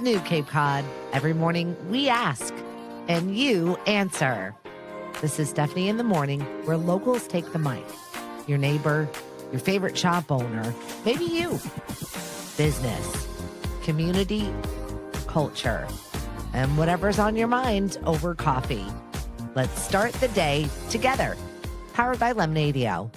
New Cape Cod. Every morning we ask and you answer. This is Stephanie in the Morning, where locals take the mic. Your neighbor, your favorite shop owner, maybe you. Business, community, culture, and whatever's on your mind over coffee. Let's start the day together. Powered by Lemonadio.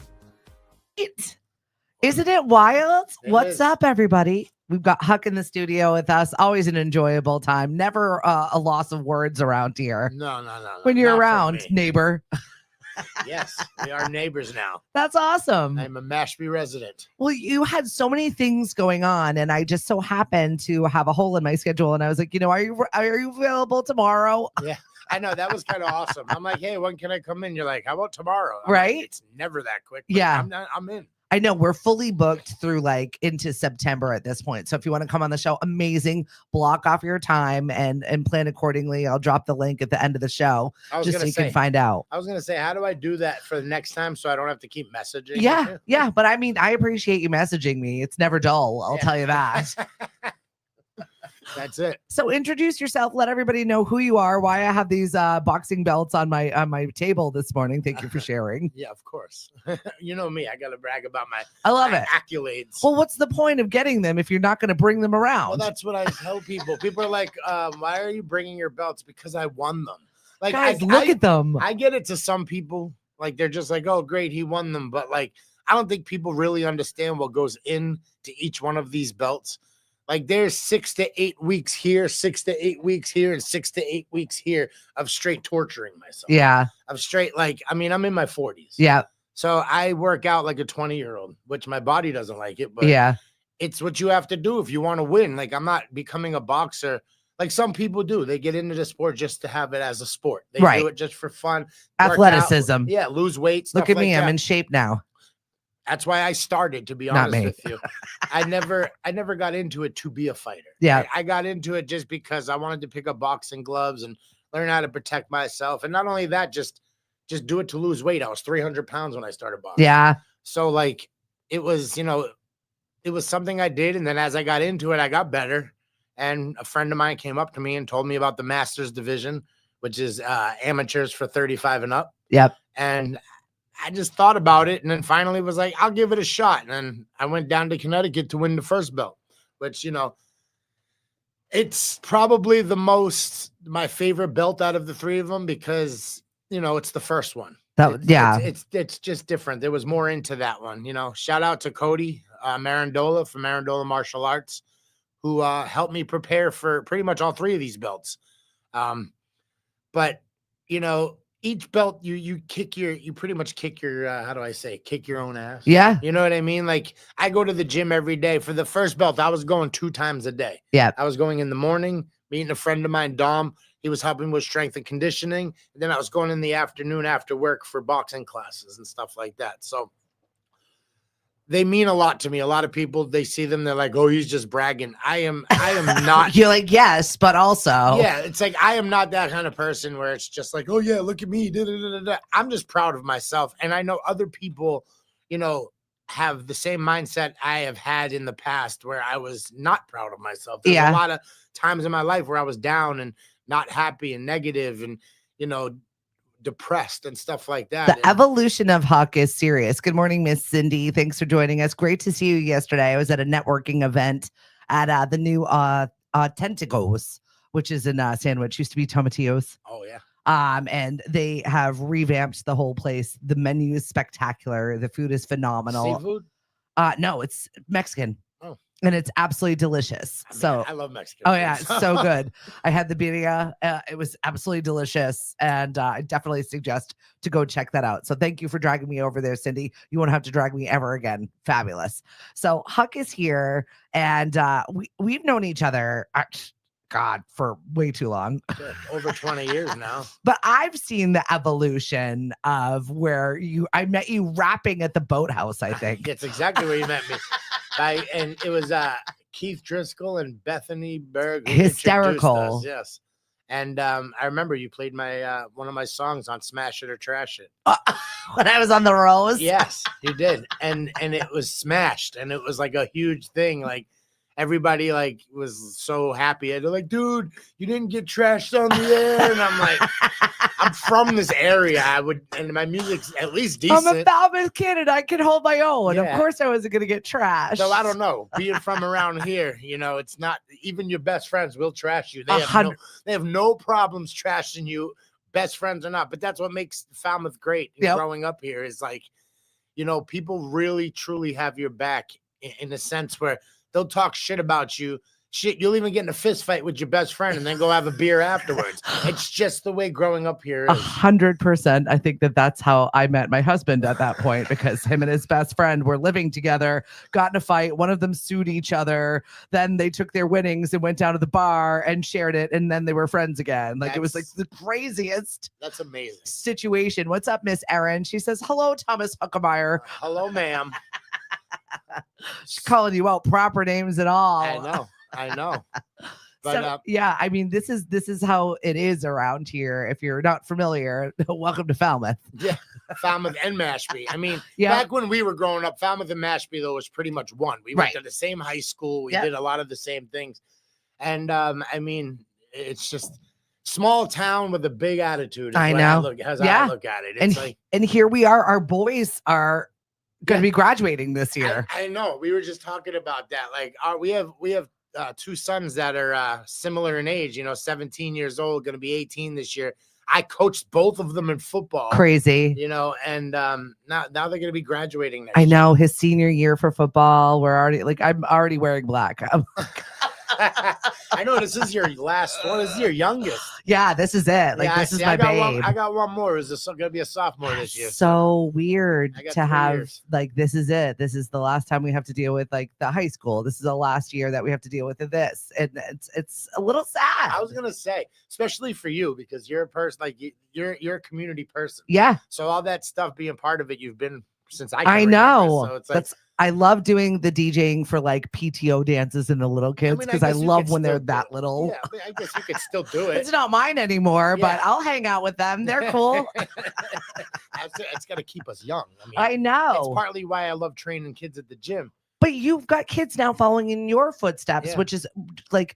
Isn't it wild? What's up, everybody? We've got Huck in the studio with us. Always an enjoyable time. Never a loss of words around here. No. When you're around, neighbor. Yes, we are neighbors now. That's awesome. I'm a Mashpee resident. Well, you had so many things going on, and I just so happened to have a hole in my schedule. And I was like, are you available tomorrow? Yeah, I know. That was kind of awesome. I'm like, hey, when can I come in? You're like, how about tomorrow? I'm right? Like, it's never that quick. Yeah. I'm in. I know we're fully booked through into September at this point. So if you want to come on the show, amazing. Block off your time and plan accordingly. I'll drop the link at the end of the show just so you can find out. I was going to say, how do I do that for the next time so I don't have to keep messaging? Yeah. But I mean, I appreciate you messaging me. It's never dull. I'll tell you that. That's it. So introduce yourself. Let everybody know who you are, why I have these boxing belts on my table this morning. Thank you for sharing. Yeah, of course. You know me. I got to brag about my accolades. Well, what's the point of getting them if you're not going to bring them around? Well, that's what I tell people. People are like, why are you bringing your belts? Because I won them. Like, guys, look at them. I get it to some people. Like, they're just like, oh, great, he won them. But, like, I don't think people really understand what goes into each one of these belts. Like, there's 6 to 8 weeks here, 6 to 8 weeks here, and 6 to 8 weeks here of straight torturing myself. Yeah. Of straight, I'm in my 40s. Yeah. So I work out like a 20-year-old, which my body doesn't like it. But yeah, it's what you have to do if you want to win. Like, I'm not becoming a boxer like some people do. They get into the sport just to have it as a sport. They do it just for fun. Athleticism. Yeah, lose weight. Look at me. I'm in shape now. That's why I started, to be honest with you. I never got into it to be a fighter. Yeah. I got into it just because I wanted to pick up boxing gloves and learn how to protect myself. And not only that, just do it to lose weight. I was 300 pounds when I started boxing. Yeah. So it was, it was something I did. And then as I got into it, I got better. And a friend of mine came up to me and told me about the Masters division, which is amateurs for 35 and up. Yep. And I just thought about it and then finally was like, I'll give it a shot. And then I went down to Connecticut to win the first belt, which, it's probably my favorite belt out of the three of them because, it's the first one. It's just different. There was more into that one, Shout out to Cody Marandola from Marandola Martial Arts, who helped me prepare for pretty much all three of these belts. But, each belt you pretty much kick your kick your own ass. Yeah. You know what I mean? Like, I go to the gym every day. For the first belt, I was going 2 times a day. Yeah. I was going in the morning, meeting a friend of mine, Dom. He was helping with strength and conditioning. And then I was going in the afternoon after work for boxing classes and stuff like that. So they mean a lot to me. A lot of people, they see them, they're like, oh, he's just bragging. I am not. You're like, yes, but also. Yeah, it's like, I am not that kind of person where it's just like, oh, yeah, look at me. Da, da, da, da. I'm just proud of myself. And I know other people, have the same mindset I have had in the past where I was not proud of myself. There's a lot of times in my life where I was down and not happy and negative and, depressed and stuff like that. The evolution of Huck is serious. Good morning, Miss Cindy. Thanks for joining us. Great to see you yesterday. I was at a networking event at the new Tentacles, which is in Sandwich. Used to be Tomatillos. Oh yeah. And they have revamped the whole place. The menu is spectacular. The food is phenomenal. Seafood? No, it's Mexican. Oh. And it's absolutely delicious. I love Mexican. Oh yeah, it's so good. I had the birria. It was absolutely delicious, and I definitely suggest to go check that out. So thank you for dragging me over there, Cindy. You won't have to drag me ever again. Fabulous. So Huck is here, and we've known each other. God, for way too long. Over 20 years now. But I've seen the evolution of where I met you rapping at the Boathouse, I think. That's exactly where you met me. And it was Keith Driscoll and Bethany Berg. Hysterical. Us, yes. And I remember you played my one of my songs on Smash It or Trash It. When I was on the Rose? Yes, you did. And it was smashed. And it was like a huge thing. Like, everybody like was so happy. They're like, dude, you didn't get trashed on the air. And I'm like, I'm from this area. And my music's at least decent. I'm a Falmouth kid and I can hold my own. Yeah. Of course I wasn't going to get trashed. So I don't know. Being from around here, it's not even your best friends will trash you. They have no problems trashing you, best friends or not. But that's what makes Falmouth great. Growing up here is like, people really truly have your back in a sense where they'll talk shit about you. Shit, you'll even get in a fist fight with your best friend and then go have a beer afterwards. It's just the way growing up here is. 100%. I think that's how I met my husband at that point, because him and his best friend were living together, got in a fight. One of them sued each other. Then they took their winnings and went down to the bar and shared it. And then they were friends again. Like, it was like the craziest. That's amazing. Situation. What's up, Miss Erin? She says, hello, Thomas Huckemeyer. Hello, ma'am. She's calling you out proper names and all. I know. But so, yeah, I mean, this is how it is around here. If you're not familiar, welcome to Falmouth. Yeah, Falmouth and Mashpee. I mean, back when we were growing up, Falmouth and Mashpee, though, was pretty much one. We went to the same high school. We did a lot of the same things. And, I mean, it's just small town with a big attitude. I know. I look at it. It's and here we are. Our boys are going to be graduating this year. I know. We were just talking about that. Like, we have two sons that are similar in age, 17 years old, going to be 18 this year. I coached both of them in football. Crazy. And now they're going to be graduating next I know, his senior year for football. I'm already wearing black. I know this is your last one. This is your youngest. Yeah, this is it. This is my babe. I got one more. Is this going to be a sophomore this year? So weird to have this is it. This is the last time we have to deal with the high school. This is the last year that we have to deal with this, and it's a little sad. I was gonna say, especially for you, because you're a person you're a community person. Yeah. So all that stuff, being part of it, you've been since I know. So it's I love doing the DJing for PTO dances and the little kids because I love when they're that little. Yeah, I guess you could still do it. It's not mine anymore, but I'll hang out with them. They're cool. It's got to keep us young. I know. It's partly why I love training kids at the gym. But you've got kids now following in your footsteps, which is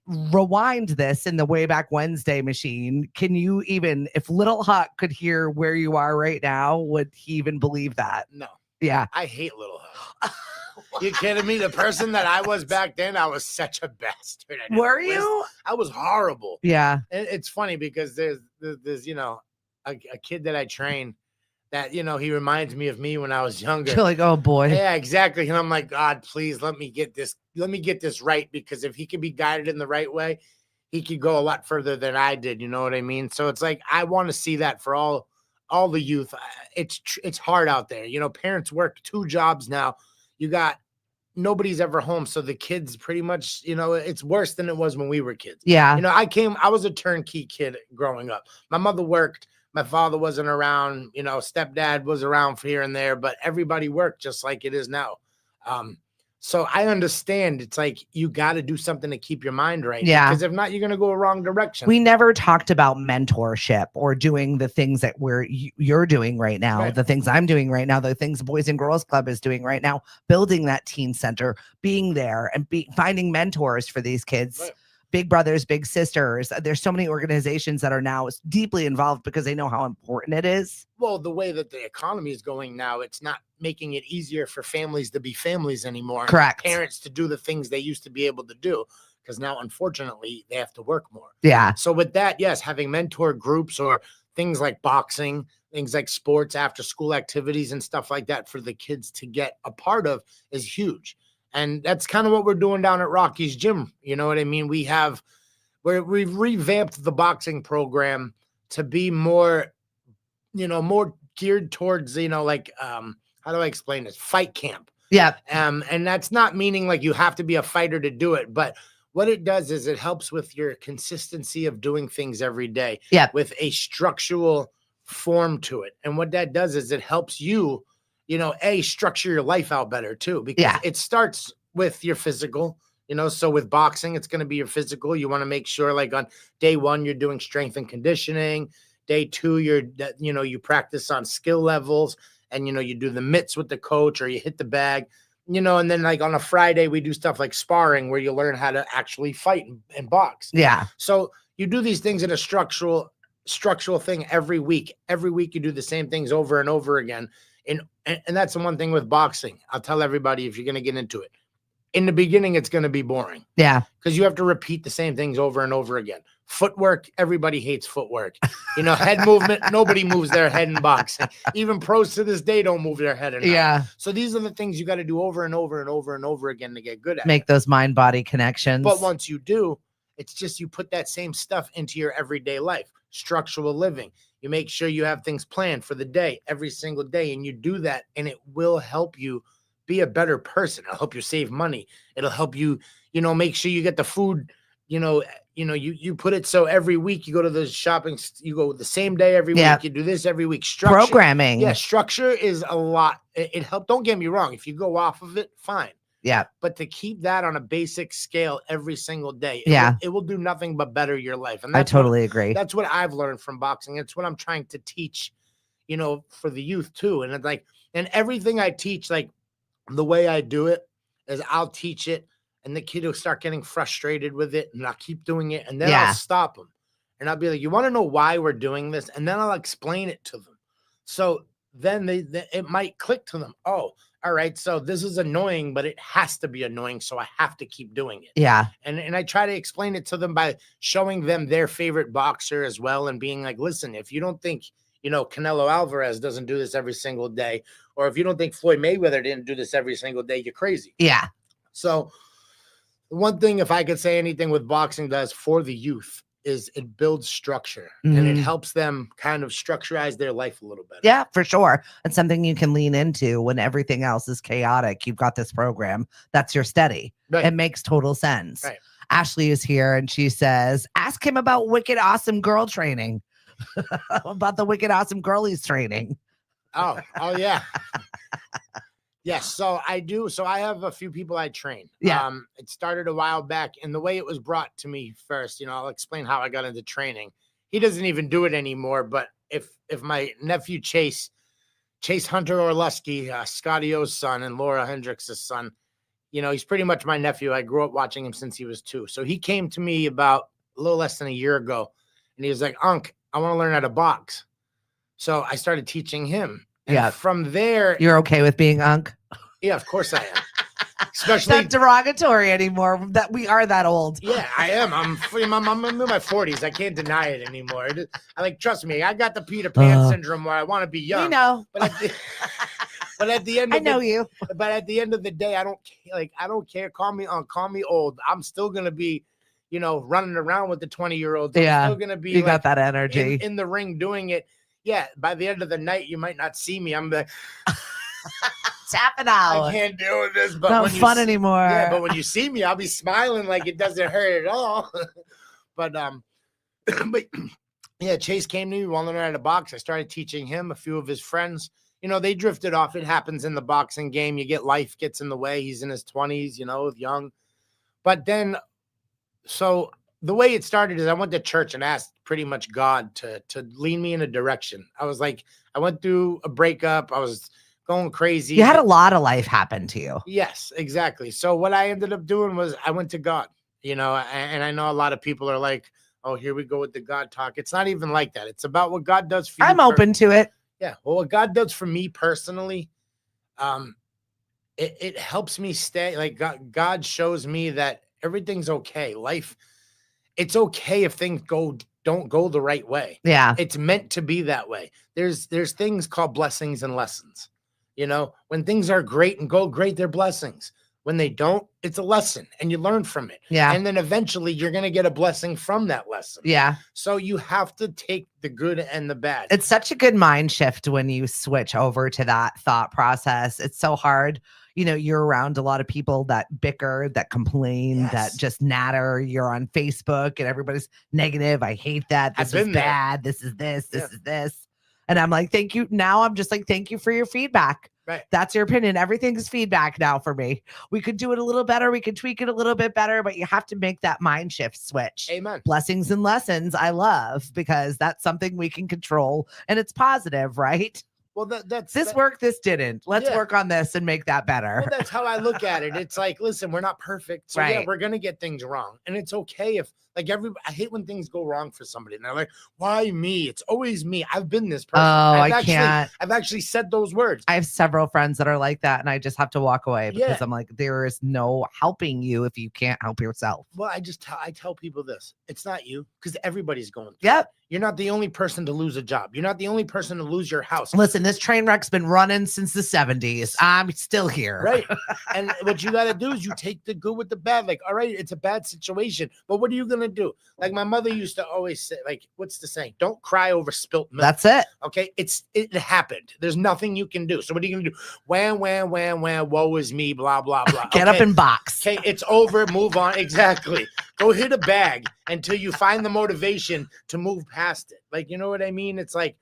rewind this in the way back Wednesday machine. Can you even, if little Huck could hear where you are right now, would he even believe that? No. Yeah. I hate little Huck. You kidding me? The person that I was back then, I was such a bastard. Were you? I was horrible. Yeah. It's funny because there's a kid that I train that, he reminds me of me when I was younger. You're like, oh boy. Yeah, exactly. And I'm like, God, please let me get this right, because if he can be guided in the right way, he could go a lot further than I did. You know what I mean? So it's like, I want to see that for all the youth. It's hard out there. Parents work 2 jobs now. Nobody's ever home. So the kids pretty much, it's worse than it was when we were kids. Yeah. I was a turnkey kid growing up. My mother worked. My father wasn't around, stepdad was around for here and there, but everybody worked just like it is now. So I understand it's like, you got to do something to keep your mind right. Yeah. Because if not, you're going to go a wrong direction. We never talked about mentorship or doing the things that you're doing right now, right. The things I'm doing right now, the things Boys and Girls Club is doing right now, building that teen center, being there and finding mentors for these kids. Right. Big brothers, big sisters. There's so many organizations that are now deeply involved because they know how important it is. Well, the way that the economy is going now, it's not making it easier for families to be families anymore. Correct. Parents to do the things they used to be able to do, because now, unfortunately, they have to work more. Yeah. So with that, yes, having mentor groups or things like boxing, things like sports, after school activities and stuff like that for the kids to get a part of is huge. And that's kind of what we're doing down at Rocky's Gym. You know what I mean? We've revamped the boxing program to be more, more geared towards, how do I explain this? Fight camp. Yeah. And that's not meaning like you have to be a fighter to do it, but what it does is it helps with your consistency of doing things every day. Yeah. With a structural form to it. And what that does is it helps you, structure your life out better too, because it starts with your physical, so with boxing, it's going to be your physical. You want to make sure like on day 1, you're doing strength and conditioning. Day 2, you practice on skill levels and, you do the mitts with the coach or you hit the bag. And then like on a Friday, we do stuff like sparring where you learn how to actually fight and box. Yeah. So you do these things in a structural thing every week. Every week you do the same things over and over again. And that's the one thing with boxing. I'll tell everybody if you're going to get into it. In the beginning, it's going to be boring. Yeah. Because you have to repeat the same things over and over again. Footwork, everybody hates footwork. Head movement, nobody moves their head in boxing. Even pros to this day don't move their head enough. Yeah. So these are the things you got to do over and over and over and over again to get good at. Make those mind-body connections. But once you do, it's just you put that same stuff into your everyday life. Structural living. You make sure you have things planned for the day, every single day, and you do that, and it will help you be a better person. It'll help you save money. It'll help you, make sure you get the food, you put it so every week you go to the shopping, you go the same day every week. You do this every week. Structure, programming. Yeah, structure is a lot. It helps. Don't get me wrong. If you go off of it, fine. Yeah. But to keep that on a basic scale every single day, it will do nothing but better your life. And I totally agree. That's what I've learned from boxing. It's what I'm trying to teach, for the youth too. And it's like, and everything I teach, like, the way I do it is I'll teach it and the kid will start getting frustrated with it and I'll keep doing it and then I'll stop them and I'll be like, you want to know why we're doing this? And then I'll explain it to them. So then it might click to them. Oh, all right. So this is annoying, but it has to be annoying. So I have to keep doing it. Yeah. And I try to explain it to them by showing them their favorite boxer as well. And being like, listen, if you don't think, Canelo Alvarez doesn't do this every single day, or if you don't think Floyd Mayweather didn't do this every single day, you're crazy. Yeah. So one thing, if I could say anything with boxing does for the youth, is it builds structure and it helps them kind of structurize their life a little better. Yeah, for sure. It's something you can lean into when everything else is chaotic. You've got this program. That's your steady. Right. It makes total sense. Right. Ashley is here and she says, ask him about Wicked Awesome Girl training. About the Wicked Awesome Girlies training. Oh yeah. Yes. So I do. So I have a few people I train. Yeah. It started a while back, and the way it was brought to me first, I'll explain how I got into training. He doesn't even do it anymore. But if my nephew Chase Hunter Orlusky, Scotty O's son and Laura Hendricks' son, he's pretty much my nephew. I grew up watching him since he was 2. So he came to me about a little less than a year ago, and he was like, Unc, I want to learn how to box. So I started teaching him. And from there, you're okay with being Unc? Yeah, of course I am. Especially not derogatory anymore. That we are that old. Yeah, I am. I'm in my 40s. I can't deny it anymore. Trust me, I got the Peter Pan syndrome where I want to be young. You know, but at the end, I know you. But at the end of the day, I don't care. Call me Unc, call me old. I'm still gonna be, running around with the 20-year-olds. I'm still gonna be. You got that energy in the ring doing it. Yeah, by the end of the night, you might not see me. I'm like, tapping out. I can't deal with this. But not fun anymore. Yeah, but when you see me, I'll be smiling like it doesn't hurt at all. but yeah, Chase came to me, wanted to learn how to box. I started teaching him, a few of his friends. They drifted off. It happens in the boxing game. Life gets in the way. He's in his 20s, young. But then, so the way it started is I went to church and asked pretty much God to lead me in a direction. I was like, I went through a breakup. I was going crazy. You had a lot of life happen to you. Yes, exactly. So what I ended up doing was I went to God, and I know a lot of people are like, oh, here we go with the God talk. It's not even like that. It's about what God does for you. I'm open to it. Yeah. Well, what God does for me personally, it helps me stay. Like God shows me that everything's okay. Life, it's okay if things don't go the right way. Yeah. It's meant to be that way. There's things called blessings and lessons. When things are great and go great, they're blessings. When they don't, it's a lesson and you learn from it. Yeah. And then eventually you're going to get a blessing from that lesson. Yeah. So you have to take the good and the bad. It's such a good mind shift when you switch over to that thought process. It's so hard. You're around a lot of people that bicker, that complain, that just natter. You're on Facebook and everybody's negative. I hate that. This is bad. This is this. This is this. And I'm like, thank you. Now I'm just like, thank you for your feedback. Right. That's your opinion. Everything's feedback now for me. We could do it a little better. We could tweak it a little bit better, but you have to make that mind shift switch. Amen. Blessings and lessons I love because that's something we can control and it's positive, right? Well, that's This worked, this didn't. Let's work on this and make that better. Well, that's how I look at it. It's like, listen, we're not perfect. So yeah, we're gonna get things wrong. And it's okay if like I hate when things go wrong for somebody and they're like, why me? It's always me. I've been this person. Can't. I've actually said those words. I have several friends that are like that, and I just have to walk away because I'm like, there is no helping you if you can't help yourself. Well, I tell people this. It's not you, because everybody's going through Yep. it. You're not the only person to lose a job. You're not the only person to lose your house. Listen, this train wreck's been running since the 70s. I'm still here. Right. And what you got to do is you take the good with the bad. Like, all right, it's a bad situation, but what are you going to do? Like my mother used to always say, like, what's the saying? Don't cry over spilt milk. That's it. Okay. It happened. There's nothing you can do. So what are you going to do? Wham, woe is me, blah, blah, blah. Get up and box. Okay. It's over. Move on. Exactly. Go hit a bag until you find the motivation to move past it. Like, you know what I mean? It's like,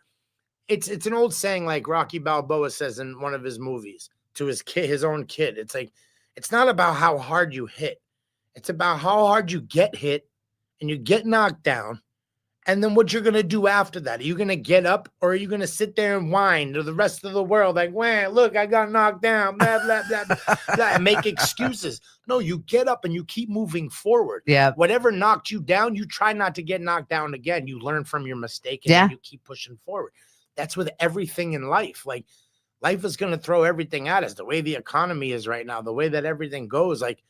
it's an old saying, like Rocky Balboa says in one of his movies to his own kid. It's like, it's not about how hard you hit. It's about how hard you get hit and you get knocked down. And then what you're going to do after that? Are you going to get up, or are you going to sit there and whine to the rest of the world? Like, well, look, I got knocked down, blah, blah, blah, blah, and make excuses. No, you get up and you keep moving forward. Yeah. Whatever knocked you down, you try not to get knocked down again. You learn from your mistake and you keep pushing forward. That's with everything in life. Like, life is going to throw everything at us. The way the economy is right now, the way that everything goes, like,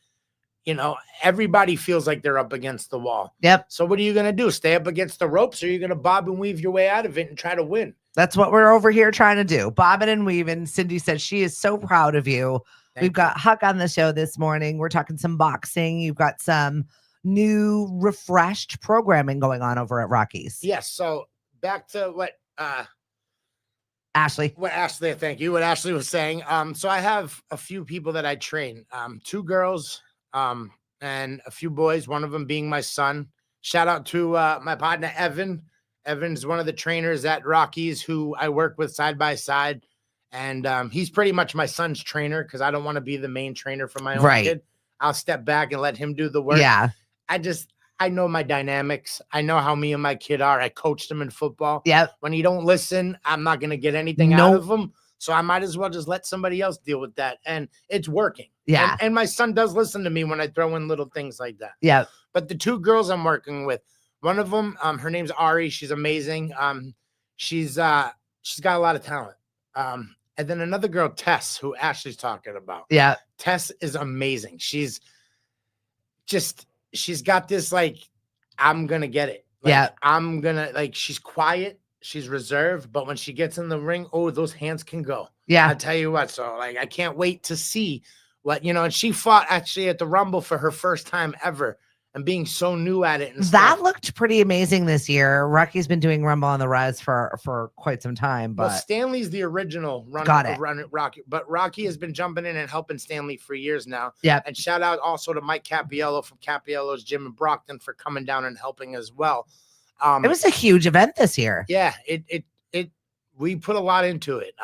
you know, everybody feels like they're up against the wall. Yep. So what are you going to do? Stay up against the ropes, or are you going to bob and weave your way out of it and try to win? That's what we're over here trying to do. Bobbing and weaving. Cindy says she is so proud of you. We've got Huck on the show this morning. We're talking some boxing. You've got some new refreshed programming going on over at Rockies. Yes. So back to what Ashley. Thank you. What Ashley was saying. So I have a few people that I train. 2 girls. And a few boys, one of them being my son. Shout out to my partner, Evan. Evan's one of the trainers at Rockies who I work with side by side. And he's pretty much my son's trainer because I don't want to be the main trainer for my own kid. I'll step back and let him do the work. Yeah. I know my dynamics. I know how me and my kid are. I coached him in football. Yeah. When he don't listen, I'm not going to get anything out of him. So I might as well just let somebody else deal with that. And it's working. Yeah. And my son does listen to me when I throw in little things like that. Yeah. But the 2 girls I'm working with, one of them, her name's Ari. She's amazing. She's got a lot of talent. And then another girl, Tess, who Ashley's talking about. Yeah. Tess is amazing. She's got this, like, I'm going to get it. Like, she's quiet. She's reserved, but when she gets in the ring, oh, those hands can go. Yeah. I'll tell you what. So, like, I can't wait to see what, and she fought actually at the Rumble for her first time ever and being so new at it. And that looked pretty amazing this year. Rocky's been doing Rumble on the Res for quite some time. But Stanley's the original runner, Rocky. But Rocky has been jumping in and helping Stanley for years now. Yeah. And shout out also to Mike Capiello from Capiello's Gym in Brockton for coming down and helping as well. It was a huge event this year. Yeah, we put a lot into it.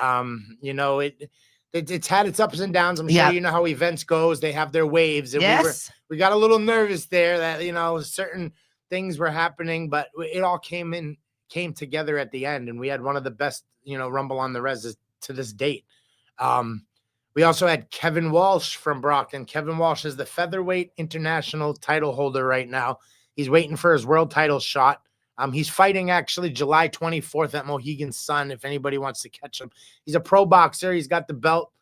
It's had its ups and downs. I'm sure you know how events goes. They have their waves. And we got a little nervous there that certain things were happening, but it all came together at the end, and we had one of the best Rumble on the Res to this date. We also had Kevin Walsh from Brockton. Kevin Walsh is the featherweight international title holder right now. He's waiting for his world title shot. He's fighting actually July 24th at Mohegan Sun, if anybody wants to catch him. He's a pro boxer. He's got the belt.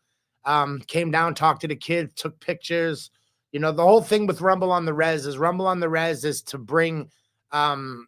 Came down, talked to the kid, took pictures. The whole thing with Rumble on the Res is to bring, to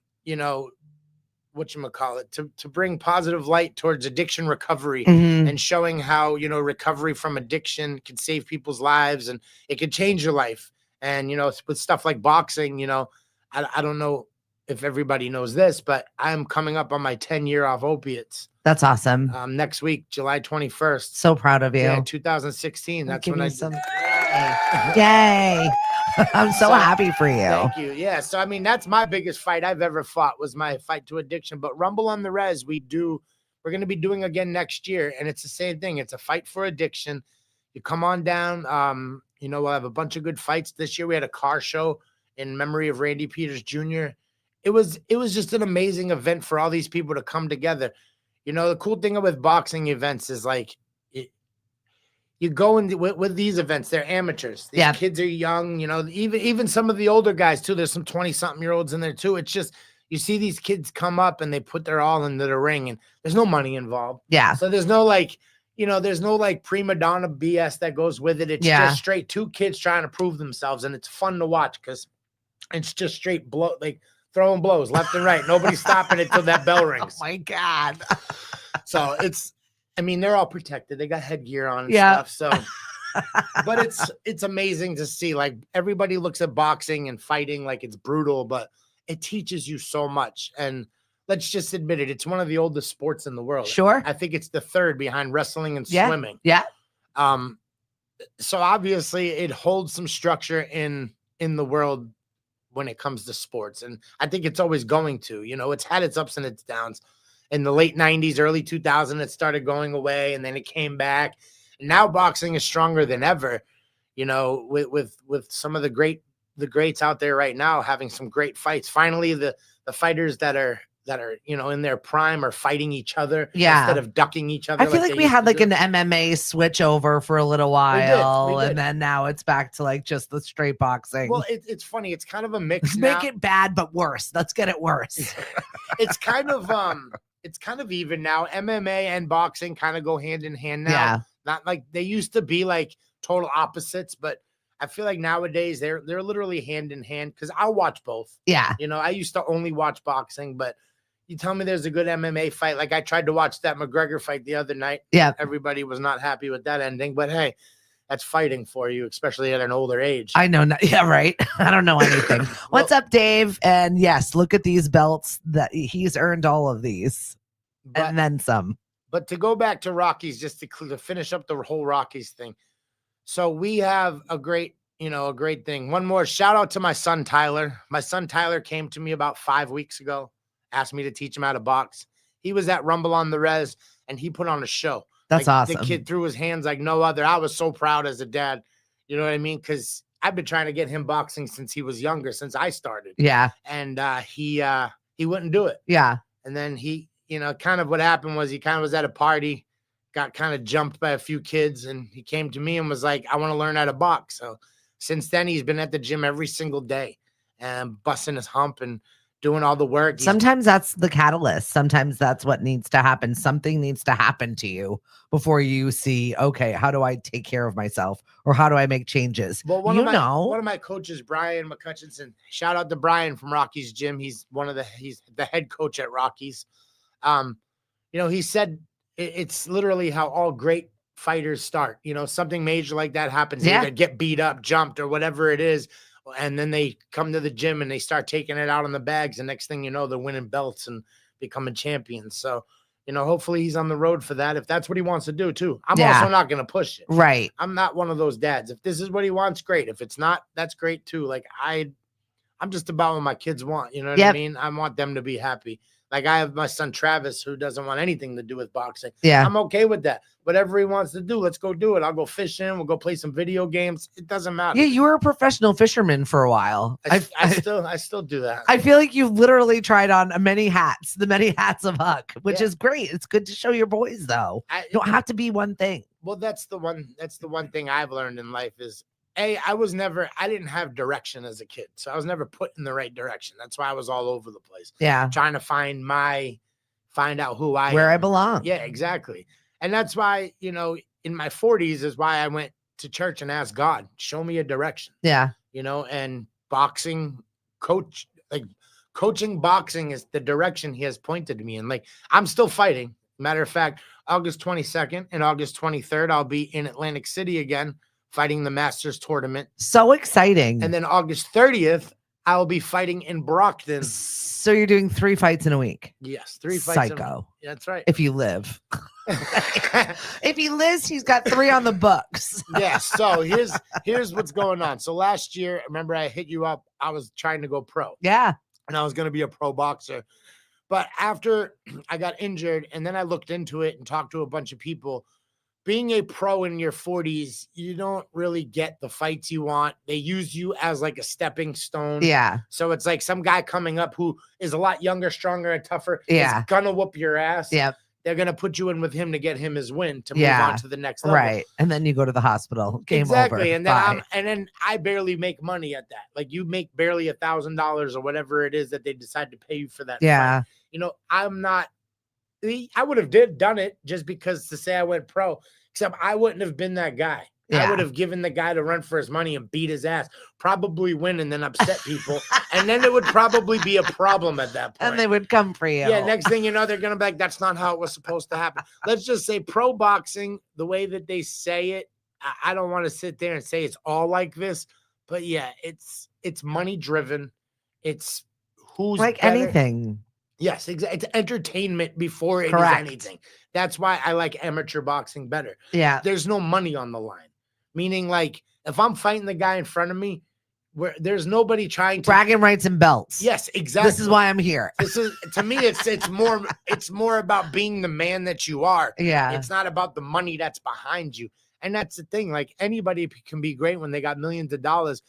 bring positive light towards addiction recovery and showing how, recovery from addiction can save people's lives and it could change your life. And, with stuff like boxing, I don't know if everybody knows this, but I'm coming up on my 10-year off opiates. That's awesome. Next week, July 21st. So proud of you. Yeah, 2016. That's when Yay. I'm so happy for you. Thank you. Yeah. So, that's my biggest fight I've ever fought was my fight to addiction. But Rumble on the Res, we're going to be doing again next year. And it's the same thing. It's a fight for addiction. You come on down. We'll have a bunch of good fights this year. We had a car show in memory of Randy Peters Jr. It was just an amazing event for all these people to come together. You know, the cool thing with boxing events is like you go in with these events, they're amateurs. These kids are young, you know, even some of the older guys too. There's some 20-something-year-olds in there too. It's just you see these kids come up and they put their all into the ring, and there's no money involved. Yeah. So there's no like, you know, there's no like prima donna BS that goes with it. It's just straight two kids trying to prove themselves, and it's fun to watch because it's just straight blow, like throwing blows left and right. Nobody's stopping it till that bell rings. Oh my God. So I mean, they're all protected. They got headgear on and stuff. So, but it's amazing to see. Like everybody looks at boxing and fighting like it's brutal, but it teaches you so much. And let's just admit it, it's one of the oldest sports in the world. Sure. I think it's the third behind wrestling and swimming. Yeah. So obviously it holds some structure in the world when it comes to sports. And I think it's always going to, you know, it's had its ups and its downs. In the late 90s, early 2000s, it started going away, and then it came back. And now boxing is stronger than ever, you know, with some of the greats out there right now having some great fights. Finally, the fighters that are, you know, in their prime are fighting each other instead of ducking each other. I feel like we had like an MMA switch over for a little while, we did. And then now it's back to like just the straight boxing. Well, it's funny. It's kind of a mix. Make it bad, but worse. Let's get it worse. It's kind of even now. MMA and boxing kind of go hand in hand now. Yeah. Not like they used to be like total opposites, but I feel like nowadays they're literally hand in hand because I'll watch both. Yeah. You know, I used to only watch boxing, but you tell me there's a good MMA fight. Like I tried to watch that McGregor fight the other night. Yeah. Everybody was not happy with that ending, but hey, that's fighting for you, especially at an older age. I know. Yeah, right. I don't know anything. What's up, Dave? And yes, look at these belts that he's earned all of these and then some. But to go back to Rockies, just to finish up the whole Rockies thing. So we have a great thing. One more shout out to my son, Tyler. My son, Tyler, came to me about 5 weeks ago, asked me to teach him how to box. He was at Rumble on the Res and he put on a show. That's awesome. The kid threw his hands like no other. I was so proud as a dad. You know what I mean? Because I've been trying to get him boxing since he was younger, since I started. Yeah. And he wouldn't do it. Yeah. And then he, you know, kind of what happened was he kind of was at a party, got kind of jumped by a few kids, and he came to me and was like, I want to learn how to box. So since then, he's been at the gym every single day and busting his hump and doing all the work. Sometimes that's the catalyst. Sometimes that's what needs to happen. Something needs to happen to you before you see, okay, how do I take care of myself or how do I make changes? Well, one of my coaches, Brian McCutcheon, shout out to Brian from Rockies Gym. He's the head coach at Rockies. You know, he said it's literally how all great fighters start. You know, something major like that happens. They either get beat up, jumped, or whatever it is. And then they come to the gym and they start taking it out on the bags. And next thing you know, they're winning belts and becoming champions. So, you know, hopefully he's on the road for that. If that's what he wants to do too. I'm also not going to push it. Right. I'm not one of those dads. If this is what he wants, great. If it's not, that's great too. Like I'm just about what my kids want. You know what I mean? I want them to be happy. Like I have my son, Travis, who doesn't want anything to do with boxing. Yeah. I'm okay with that. Whatever he wants to do, let's go do it. I'll go fishing. We'll go play some video games. It doesn't matter. Yeah, you were a professional fisherman for a while. I still do that. I feel like you've literally tried on the many hats of Huck, which is great. It's good to show your boys, though. You don't have to be one thing. Well, that's the one thing I've learned in life is, I didn't have direction as a kid. So I was never put in the right direction. That's why I was all over the place. Yeah. Trying to find out who I Where am. I belong. Yeah, exactly. And that's why, you know, in my 40s is why I went to church and asked God, show me a direction. Yeah. You know, and coaching boxing is the direction he has pointed me in. Like I'm still fighting. Matter of fact, August 22nd and August 23rd, I'll be in Atlantic City again, fighting the Masters tournament. So exciting. And then August 30th, I'll be fighting in Brockton. So you're doing 3 fights in a week? Yes, 3 fights. Psycho. That's right. If you live. If he lives, he's got 3 on the books. Yeah. So here's what's going on. So last year, remember I hit you up. I was trying to go pro. Yeah. And I was going to be a pro boxer. But after I got injured and then I looked into it and talked to a bunch of people, being a pro in your 40s, you don't really get the fights you want. They use you as like a stepping stone. Yeah. So it's like some guy coming up who is a lot younger, stronger, and tougher. Yeah. Is gonna whoop your ass. Yeah. they're going to put you in with him to get him his win to move on to the next level. Right. And then you go to the hospital. Game Exactly. over. And then I barely make money at that. Like you make barely $1,000 or whatever it is that they decide to pay you for that. Yeah. Fight. You know, I would have done it just because to say I went pro, except I wouldn't have been that guy. Yeah. I would have given the guy to run for his money and beat his ass, probably win and then upset people. And then it would probably be a problem at that point. And they would come for you. Yeah, next thing you know, they're going to be like, that's not how it was supposed to happen. Let's just say pro boxing, the way that they say it, I don't want to sit there and say it's all like this. But yeah, it's money driven. It's who's like better. Anything. Yes, exactly. It's entertainment before it Correct. is anything. That's why I like amateur boxing better. Yeah. There's no money on the line. Meaning, like, if I'm fighting the guy in front of me, where there's nobody trying to bragging rights and belts. Yes, exactly. This is why I'm here. This is to me, it's more about being the man that you are. Yeah. It's not about the money that's behind you. And that's the thing. Like anybody can be great when they got millions of dollars,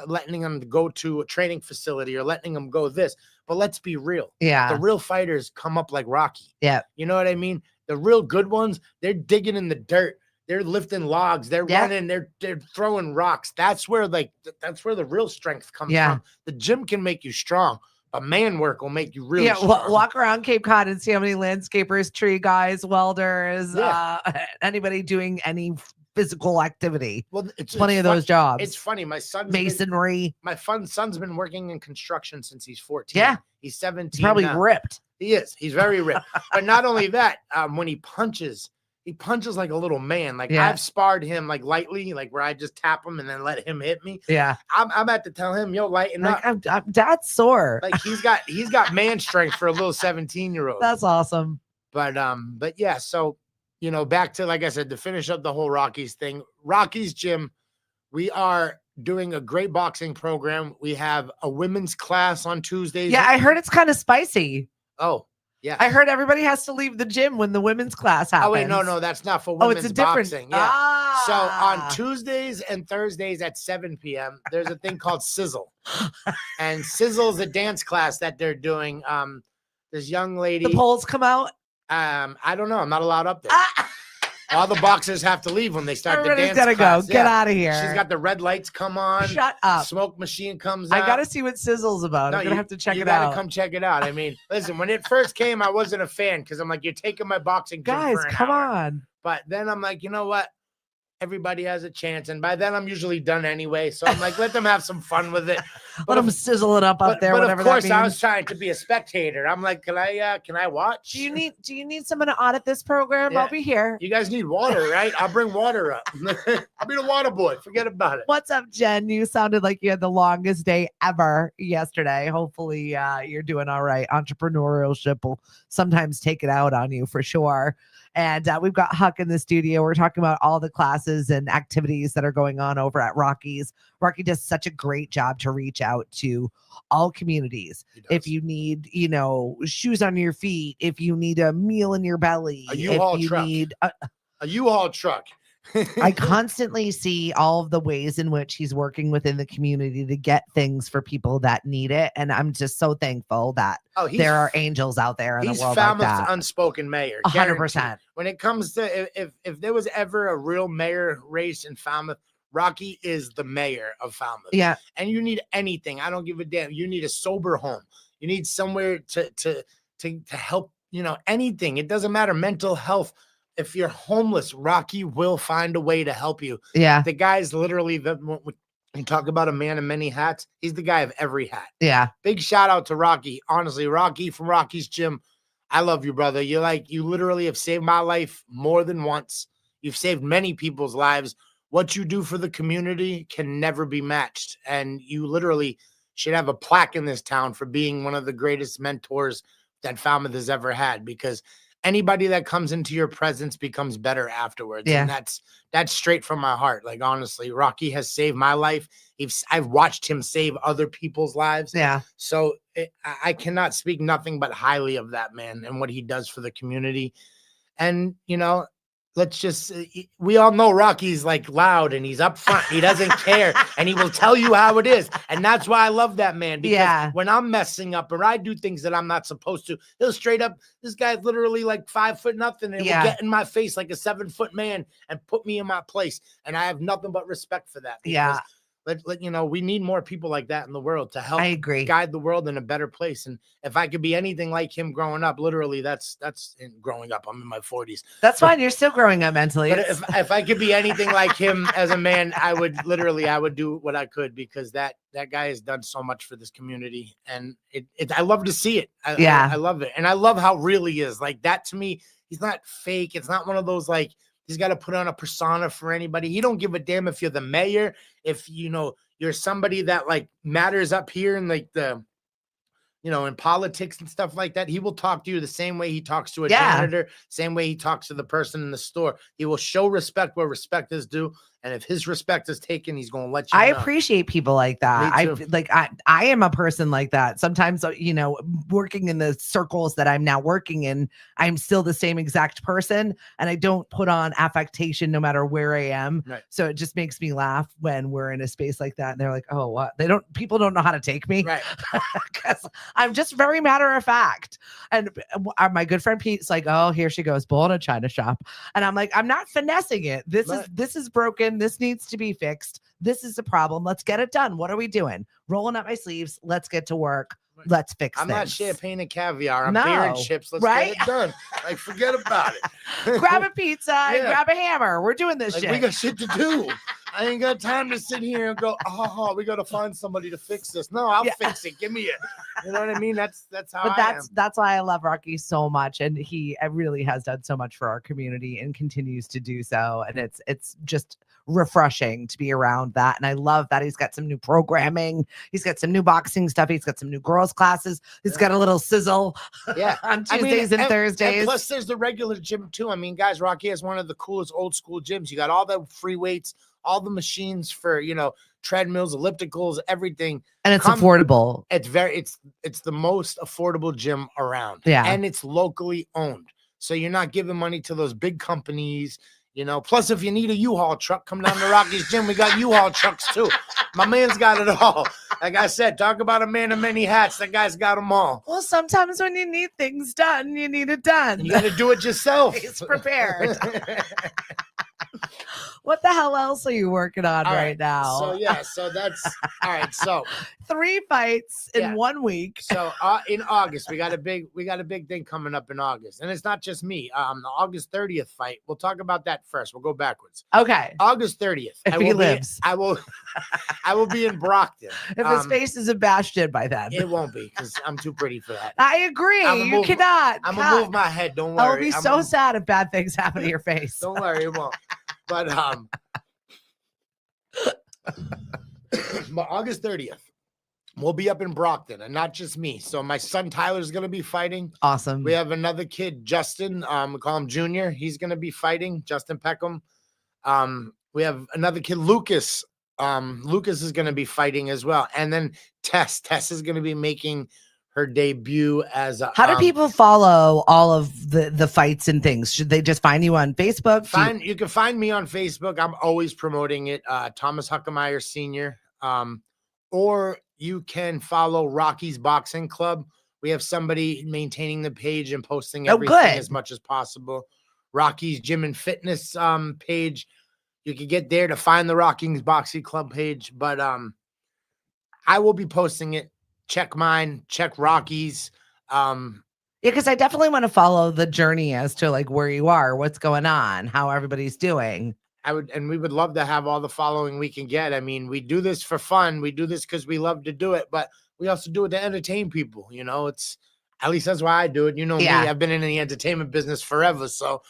letting them go to a training facility or letting them go this. But let's be real. Yeah. The real fighters come up like Rocky. Yeah. You know what I mean? The real good ones, they're digging in the dirt. They're lifting logs. They're running. They're throwing rocks. That's where that's where the real strength comes from. The gym can make you strong, but man work will make you really strong. Walk around Cape Cod and see how many landscapers, tree guys, welders, anybody doing any physical activity. Well, it's plenty of those jobs. It's funny. My son's masonry. My son's been working in construction since he's 14. Yeah. He's 17. He's probably ripped. He is. He's very ripped. But not only that, when he punches like a little man. Like I've sparred him like lightly, like where I just tap him and then let him hit me. Yeah. I'm at to tell him, yo, lighten up. I'm dad's sore. Like he's got man strength for a little 17-year-old. That's awesome. But yeah, so you know, back to like I said, to finish up the whole Rockies thing. Rockies Gym, we are doing a great boxing program. We have a women's class on Tuesdays. Yeah, I heard it's kind of spicy. Oh. Yeah, I heard everybody has to leave the gym when the women's class happens. Oh wait, no, that's not for women's it's a different boxing. Yeah. So on Tuesdays and Thursdays at 7 p.m., there's a thing called Sizzle, and Sizzle is a dance class that they're doing. This young lady. The polls come out. I don't know. I'm not allowed up there. All the boxers have to leave when they start the dance gotta class. Go. Get out of here. She's got the red lights come on. Shut up. Smoke machine comes out. I got to see what Sizzle's about. I'm going to have to check it out. You got to come check it out. I mean, listen, when it first came, I wasn't a fan because I'm like, you're taking my boxing gym guys, for an come hour. on. But then I'm like, you know what? Everybody has a chance. And by then I'm usually done anyway. So I'm like, let them have some fun with it. Let them sizzle it up there. But whatever of course that means. I was trying to be a spectator. I'm like, can I watch? Do you need someone to audit this program? Yeah. I'll be here. You guys need water, right? I'll bring water up. I'll be the water boy. Forget about it. What's up, Jen? You sounded like you had the longest day ever yesterday. Hopefully you're doing all right. Entrepreneurship will sometimes take it out on you for sure. And we've got Huck in the studio. We're talking about all the classes and activities that are going on over at Rockies. Rocky does such a great job to reach out to all communities. If you need, shoes on your feet, if you need a meal in your belly, a U-Haul truck. Need a U-Haul truck. I constantly see all of the ways in which he's working within the community to get things for people that need it. And I'm just so thankful that there are angels out there in the world like that. He's unspoken mayor. 100%. When it comes to, if there was ever a real mayor race in Falmouth, Rocky is the mayor of Falmouth. Yeah. And you need anything. I don't give a damn. You need a sober home. You need somewhere to help, anything. It doesn't matter. Mental health. If you're homeless, Rocky will find a way to help you. Yeah. The guy's literally when you talk about a man in many hats. He's the guy of every hat. Yeah. Big shout out to Rocky. Honestly, Rocky from Rocky's Gym. I love you, brother. You literally have saved my life more than once. You've saved many people's lives. What you do for the community can never be matched. And you literally should have a plaque in this town for being one of the greatest mentors that Falmouth has ever had, because anybody that comes into your presence becomes better afterwards. Yeah. And that's straight from my heart. Like, honestly, Rocky has saved my life. I've watched him save other people's lives. Yeah. So I cannot speak nothing but highly of that man and what he does for the community. And, let's just, we all know Rocky's like loud and he's up front. He doesn't care and he will tell you how it is. And that's why I love that man, because when I'm messing up or I do things that I'm not supposed to, he'll straight up, this guy's literally like 5 foot nothing and will get in my face like a 7 foot man and put me in my place. And I have nothing but respect for that. Because we need more people like that in the world to help guide the world in a better place. And if I could be anything like him growing up, literally that's growing up. I'm in my 40s. That's fine. You're still growing up mentally. But if I could be anything like him as a man, I would do what I could, because that guy has done so much for this community. And I love to see it. I love it. And I love how real he is. Like that to me, he's not fake. It's not one of those like, he's got to put on a persona for anybody. He don't give a damn if you're the mayor, if you're somebody that like matters up here in like the, in politics and stuff like that. He will talk to you the same way he talks to a janitor, same way he talks to the person in the store. He will show respect where respect is due. And if his respect is taken, he's going to let you know. I appreciate people like that. I am a person like that. Sometimes, working in the circles that I'm now working in, I'm still the same exact person. And I don't put on affectation no matter where I am. Right. So it just makes me laugh when we're in a space like that. And they're like, oh, what? People don't know how to take me. Right. Because I'm just very matter of fact. And my good friend Pete's like, oh, here she goes, bull in a china shop. And I'm like, I'm not finessing it. This is broken. This needs to be fixed. This is a problem. Let's get it done. What are we doing? Rolling up my sleeves. Let's get to work. Let's fix I'm things. Not champagne and caviar. I'm beer and chips. Let's get it done. Like, forget about it. Grab a pizza and grab a hammer. We're doing this shit. We got shit to do. I ain't got time to sit here and go, we got to find somebody to fix this. No, I'll fix it. Give me it. You know what I mean? That's how that's why I love Rocky so much. And he really has done so much for our community and continues to do so. And it's just refreshing to be around that. And I love that he's got some new programming. He's got some new boxing stuff. He's got some new girls classes. He's got a little sizzle on Tuesdays and Thursdays. And plus there's the regular gym too. I mean, guys, Rocky has one of the coolest old school gyms. You got all the free weights, all the machines for, treadmills, ellipticals, everything. And it's affordable. It's the most affordable gym around. Yeah. And it's locally owned. So you're not giving money to those big companies. Plus if you need a U-Haul truck, come down to Rocky's gym. We got U-Haul trucks too. My man's got it all. Like I said, talk about a man of many hats. That guy's got them all. Well, sometimes when you need things done, you need it done. You got to do it yourself. He's prepared. What the hell else are you working on right now? So that's all right. So 3 fights in 1 week. So in August, we got a big thing coming up in August, and it's not just me. The August 30th fight. We'll talk about that first. We'll go backwards. Okay. August 30th. If he lives, I will be in Brockton. If his face isn't bashed in by then, it won't be, because I'm too pretty for that. I agree. You cannot. I'm gonna move my head. Don't worry. I'll be so sad if bad things happen to your face. Don't worry, it won't. But August 30th, we'll be up in Brockton, and not just me. So my son Tyler's going to be fighting. Awesome. We have another kid, Justin. We call him Junior. He's going to be fighting. Justin Peckham. We have another kid, Lucas. Lucas is going to be fighting as well. And then Tess. Tess is going to be making her debut as a, how do people follow all of the fights and things? Should they just find you on Facebook? You can find me on Facebook. I'm always promoting it. Thomas Huckemeyer Sr. Or you can follow Rocky's Boxing Club. We have somebody maintaining the page and posting everything as much as possible. Rocky's Gym and Fitness page. You can get there to find the Rocky's Boxing Club page. But I will be posting it. Check mine, check Rocky's. Because I definitely want to follow the journey as to like where you are, what's going on, how everybody's doing. We would love to have all the following we can get. I mean, we do this for fun. We do this because we love to do it, but we also do it to entertain people. It's, at least that's why I do it. Me, I've been in the entertainment business forever. So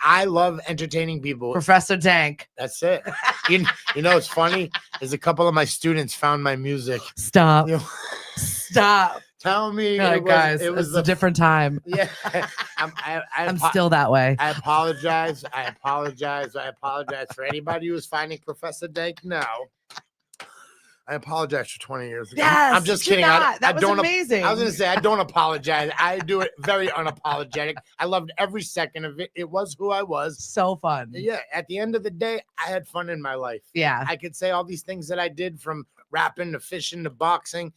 I love entertaining people. Professor Dank. That's it. It's funny is a couple of my students found my music. Stop. Stop. Tell me, guys, it was a different time. Yeah, I'm still that way. I apologize. I apologize for anybody who's finding Professor Dank now. I apologize for 20 years ago. Yes, I'm just do kidding. not. That I was don't. amazing. I was going to say, I don't apologize. I do it very unapologetic. I loved every second of it. It was who I was. So fun. Yeah. At the end of the day, I had fun in my life. Yeah. I could say all these things that I did, from rapping to fishing to boxing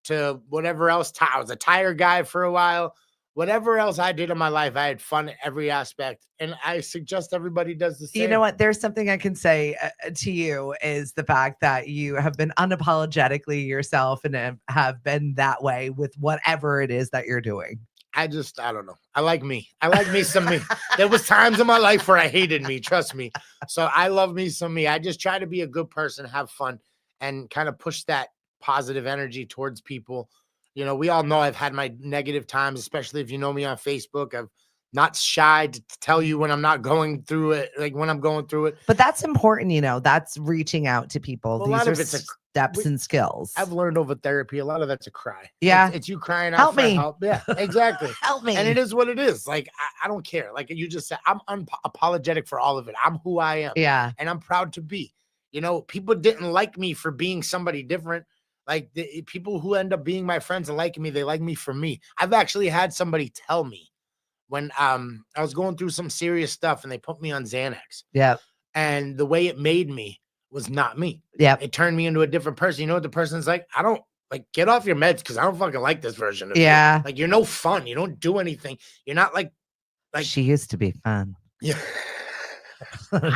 to whatever else. I was a tire guy for a while. Whatever else I did in my life, I had fun at every aspect. And I suggest everybody does the same. You know what? There's something I can say to you is the fact that you have been unapologetically yourself and have been that way with whatever it is that you're doing. I don't know. I like me. I like me some me. There was times in my life where I hated me, trust me. So I love me some me. I just try to be a good person, have fun, and kind of push that positive energy towards people. You know, we all know I've had my negative times, especially if you know me on Facebook. I'm not shy to tell you when I'm not going through it, like when I'm going through it. But that's important, you know, that's reaching out to people. Well, These are steps and skills. I've learned over therapy, a lot of that's a cry. Yeah. It's you crying out Help for me. help. Yeah, exactly. Help me. And it is what it is. Like, I don't care. Like you just said, I'm unapologetic for all of it. I'm who I am. Yeah. And I'm proud to be. You know, people didn't like me for being somebody different. Like the people who end up being my friends and liking me, they like me for me. I've actually had somebody tell me when I was going through some serious stuff and they put me on Xanax. Yeah. And the way it made me was not me. Yeah. It turned me into a different person. You know what the person's like? I don't like, get off your meds because I don't fucking like this version of you. Like, you're no fun. You don't do anything. You're not like she used to be fun. Yeah.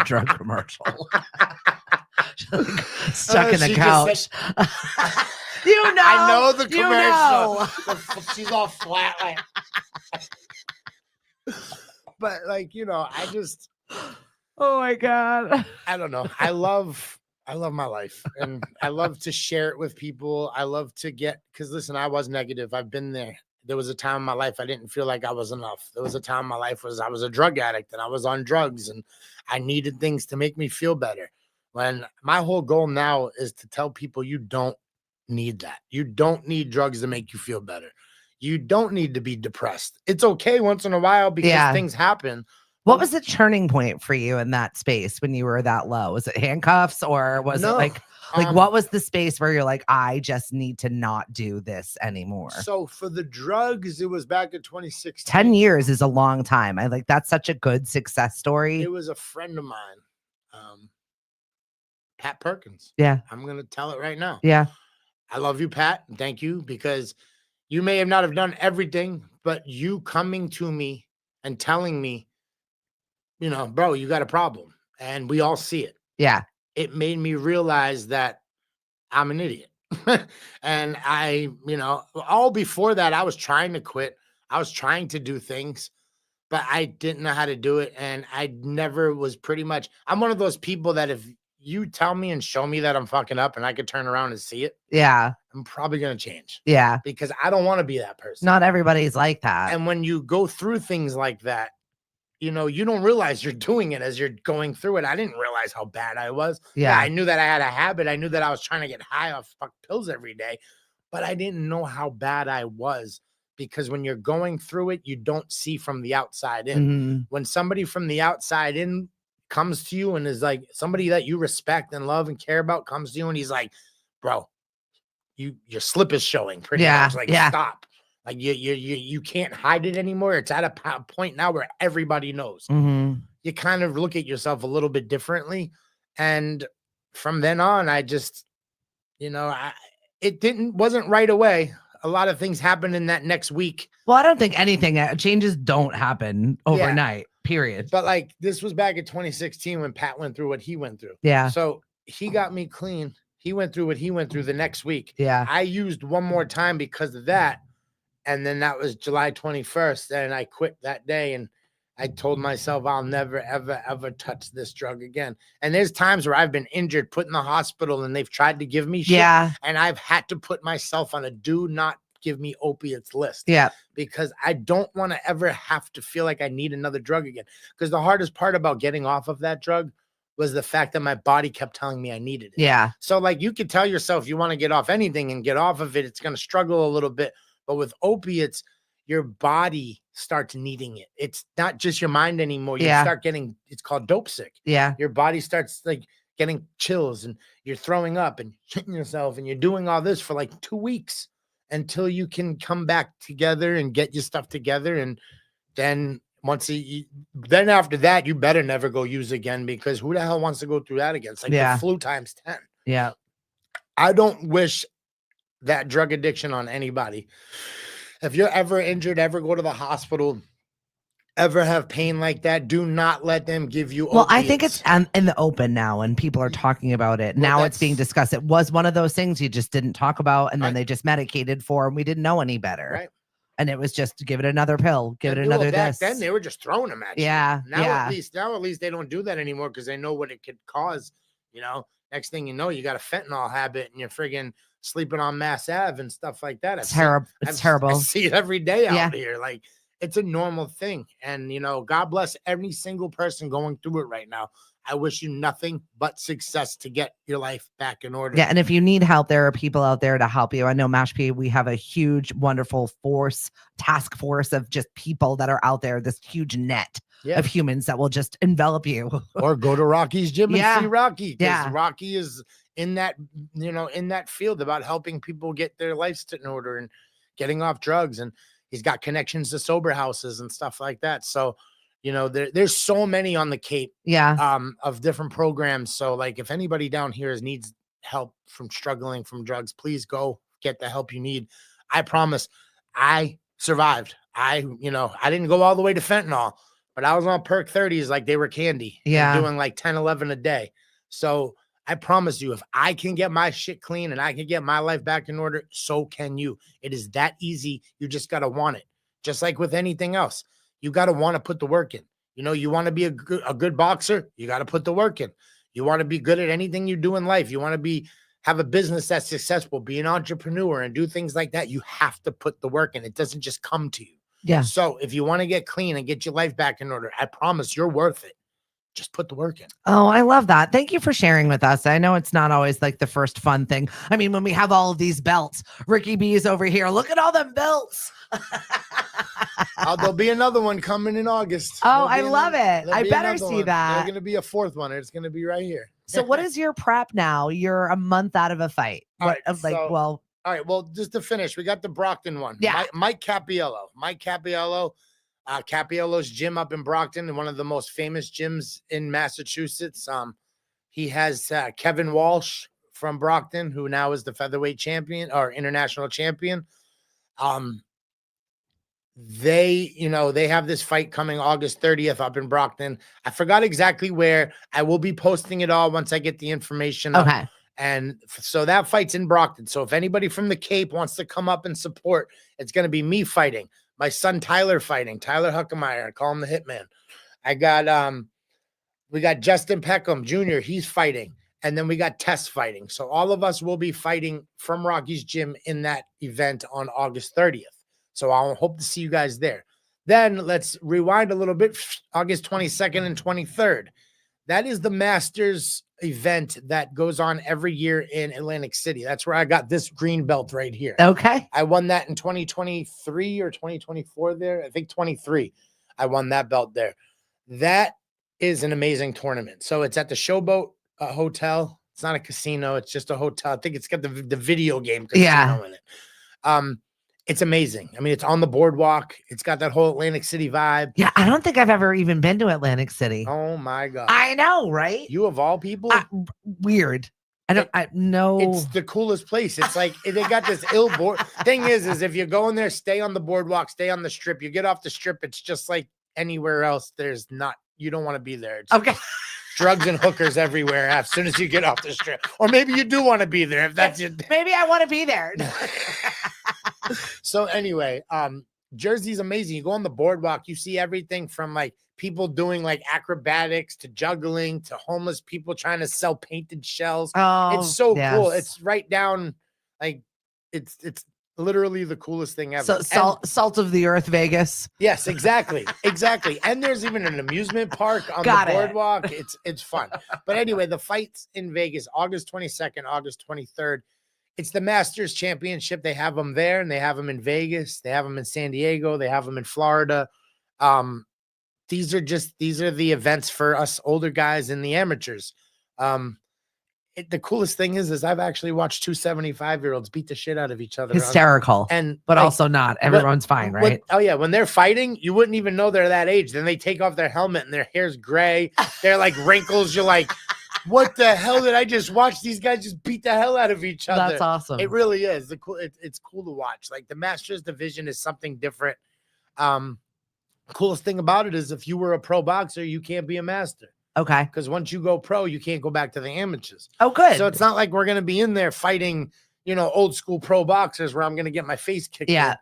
Drug commercial. Stuck in the couch. You know, I know the commercial. You know. She's all flat, like. But like, you know, I just. Oh my God. I don't know. I love my life, and I love to share it with people. I love to because listen, I was negative. I've been there. There was a time in my life I didn't feel like I was enough. There was a time in my life I was a drug addict and I was on drugs and I needed things to make me feel better. When my whole goal now is to tell people you don't need that. You don't need drugs to make you feel better. You don't need to be depressed. It's okay once in a while because things happen. What was the turning point for you in that space when you were that low? Was it handcuffs or was it like what was the space where you're like, I just need to not do this anymore? So for the drugs, it was back in 2016. 10 years is a long time. I like, that's such a good success story. It was a friend of mine, Pat Perkins. Yeah. I'm going to tell it right now. Yeah. I love you, Pat. And thank you, because you may have not have done everything, but you coming to me and telling me, you know, bro, you got a problem and we all see it. Yeah. It made me realize that I'm an idiot. And I, you know, all before that, I was trying to quit. I was trying to do things, but I didn't know how to do it. And I never was I'm one of those people that if you tell me and show me that I'm fucking up and I could turn around and see it, yeah, I'm probably going to change. Yeah. Because I don't want to be that person. Not everybody's like that. And when you go through things like that, you know, you don't realize you're doing it as you're going through it. I didn't realize how bad I was. Yeah. I knew that I had a habit. I knew that I was trying to get high off pills every day, but I didn't know how bad I was, because when you're going through it, you don't see from the outside in. Mm-hmm. When somebody from the outside in comes to you and is like somebody that you respect and love and care about comes to you and he's like, bro, your slip is showing pretty much. Like, stop. Like you can't hide it anymore. It's at a point now where everybody knows. Mm-hmm. You kind of look at yourself a little bit differently. And from then on, I just, you know, wasn't right away. A lot of things happened in that next week. Well, I don't think changes don't happen overnight, period. But like, this was back in 2016 when Pat went through what he went through. Yeah. So he got me clean. He went through what he went through the next week. Yeah. I used one more time because of that. And then that was July 21st. And I quit that day. And I told myself I'll never, ever, ever touch this drug again. And there's times where I've been injured, put in the hospital, and they've tried to give me shit. Yeah. And I've had to put myself on a do not give me opiates list. Yeah. Because I don't want to ever have to feel like I need another drug again. Because the hardest part about getting off of that drug was the fact that my body kept telling me I needed it. Yeah. So like, you could tell yourself you want to get off anything and get off of it. It's going to struggle a little bit. But with opiates, your body starts needing it. It's not just your mind anymore. You start getting, it's called dope sick. Yeah. Your body starts like, getting chills and you're throwing up and shitting yourself and you're doing all this for like 2 weeks until you can come back together and get your stuff together. And then then after that, you better never go use again, because who the hell wants to go through that again? It's like the flu times 10. Yeah. I don't wish that drug addiction on anybody. If you're ever injured, ever go to the hospital, ever have pain like that, do not let them give you opiates. I think it's in the open now, and people are talking about it. Now it's being discussed. It was one of those things you just didn't talk about, and then they just medicated for, and we didn't know any better. Right. And it was just give it another pill, give it another this. Then they were just throwing them at you. Yeah. Now at least they don't do that anymore, because they know what it could cause. Next thing you know, you got a fentanyl habit and you're friggin' sleeping on Mass Ave and stuff like that. It's terrible. It's terrible. I see it every day out here. Like, it's a normal thing. And, God bless every single person going through it right now. I wish you nothing but success to get your life back in order. Yeah. And if you need help, there are people out there to help you. I know Mashpee, we have a huge, wonderful task force of just people that are out there, this huge net of humans that will just envelop you. Or go to Rocky's gym and see Rocky. Because Rocky is in that, in that field about helping people get their lives in order and getting off drugs. And he's got connections to sober houses and stuff like that. So, there's so many on the Cape of different programs. So, like, if anybody down here needs help from struggling from drugs, please go get the help you need. I promise I survived. I didn't go all the way to fentanyl, but I was on perk 30s like they were candy. Doing like 10, 11 a day. So I promise you, if I can get my shit clean and I can get my life back in order, so can you. It is that easy. You just got to want it. Just like with anything else, you got to want to put the work in. You want to be a good boxer, you got to put the work in. You want to be good at anything you do in life. You want to have a business that's successful, be an entrepreneur and do things like that. You have to put the work in. It doesn't just come to you. Yeah. So if you want to get clean and get your life back in order, I promise you're worth it. Just put the work in. Oh, I love that. Thank you for sharing with us. I know it's not always like the first fun thing. I mean, when we have all of these belts, Ricky B is over here. Look at all them belts. There'll be another one coming in August. Oh, I love it. I better see that. There's going to be a fourth one. It's going to be right here. So what is your prep now? You're a month out of a fight. All right. Well, just to finish, we got the Brockton one. Yeah. Mike Capiello. Capiello's gym up in Brockton, one of the most famous gyms in Massachusetts. He has Kevin Walsh from Brockton, who now is the featherweight champion or international champion. They have this fight coming August 30th up in Brockton. I forgot exactly where. I will be posting it all once I get the information up. Okay. And so that fight's in Brockton. So if anybody from the Cape wants to come up and support, it's going to be me fighting. My son Tyler fighting. Tyler Huckemeyer. I call him the Hitman. We got Justin Peckham Jr. He's fighting. And then we got Tess fighting. So all of us will be fighting from Rocky's gym in that event on August 30th. So I'll hope to see you guys there. Then let's rewind a little bit. August 22nd and 23rd. That is the Masters event that goes on every year in Atlantic City. That's where I got this green belt right here. Okay. I won that in 2023 or 2024 there. I think 23. I won that belt there. That is an amazing tournament. So it's at the Showboat Hotel. It's not a casino. It's just a hotel. I think it's got the video game casino in it. It's amazing. I mean, it's on the boardwalk. It's got that whole Atlantic City vibe. Yeah, I don't think I've ever even been to Atlantic City. Oh my God. I know, right? You of all people? Weird. I know. It's the coolest place. It's like they got this board. Thing is if you go in there, stay on the boardwalk, stay on the strip. You get off the strip, it's just like anywhere else. You don't want to be there. It's okay. Drugs and hookers everywhere as soon as you get off the strip. Or maybe you do want to be there if that's it. Maybe I want to be there. So anyway, Jersey's amazing. You go on the boardwalk, you see everything from like people doing like acrobatics to juggling to homeless people trying to sell painted shells. Oh, it's so cool. It's right down, like it's literally the coolest thing ever. So salt of the earth, Vegas. Yes, exactly. And there's even an amusement park on the boardwalk. It's fun. But anyway, the fight's in Vegas, August 22nd, August 23rd. It's the Masters Championship. They have them there, and they have them in Vegas. They have them in San Diego. They have them in Florida. These are the events for us older guys and the amateurs. the coolest thing is I've actually watched two 75-year-olds beat the shit out of each other. Hysterical. But like, also not. Everyone's fine, right? Oh yeah, when they're fighting, you wouldn't even know they're that age. Then they take off their helmet and their hair's gray. They're like wrinkles. You're like, what the hell did I just watch? These guys just beat the hell out of each other. That's awesome. It really is. It's cool to watch. Like the Masters division is something different. Coolest thing about it is if you were a pro boxer, you can't be a master. Okay. Because once you go pro, you can't go back to the amateurs. Oh, good. So it's not like we're going to be in there fighting, old school pro boxers where I'm going to get my face kicked. Yeah.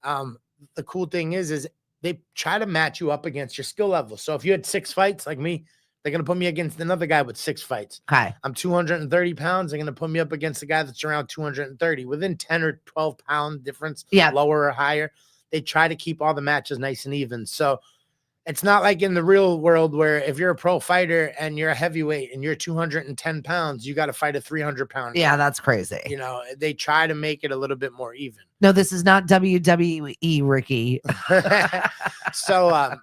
In. The cool thing is they try to match you up against your skill level. So if you had 6 fights like me, they're going to put me against another guy with 6 fights. Okay. I'm 230 pounds. They're going to put me up against a guy that's around 230 within 10 or 12 pound difference. Yeah. Lower or higher. They try to keep all the matches nice and even. So it's not like in the real world where if you're a pro fighter and you're a heavyweight and you're 210 pounds, you got to fight a 300 pound. Yeah, that's crazy. They try to make it a little bit more even. No, this is not WWE, Ricky. So,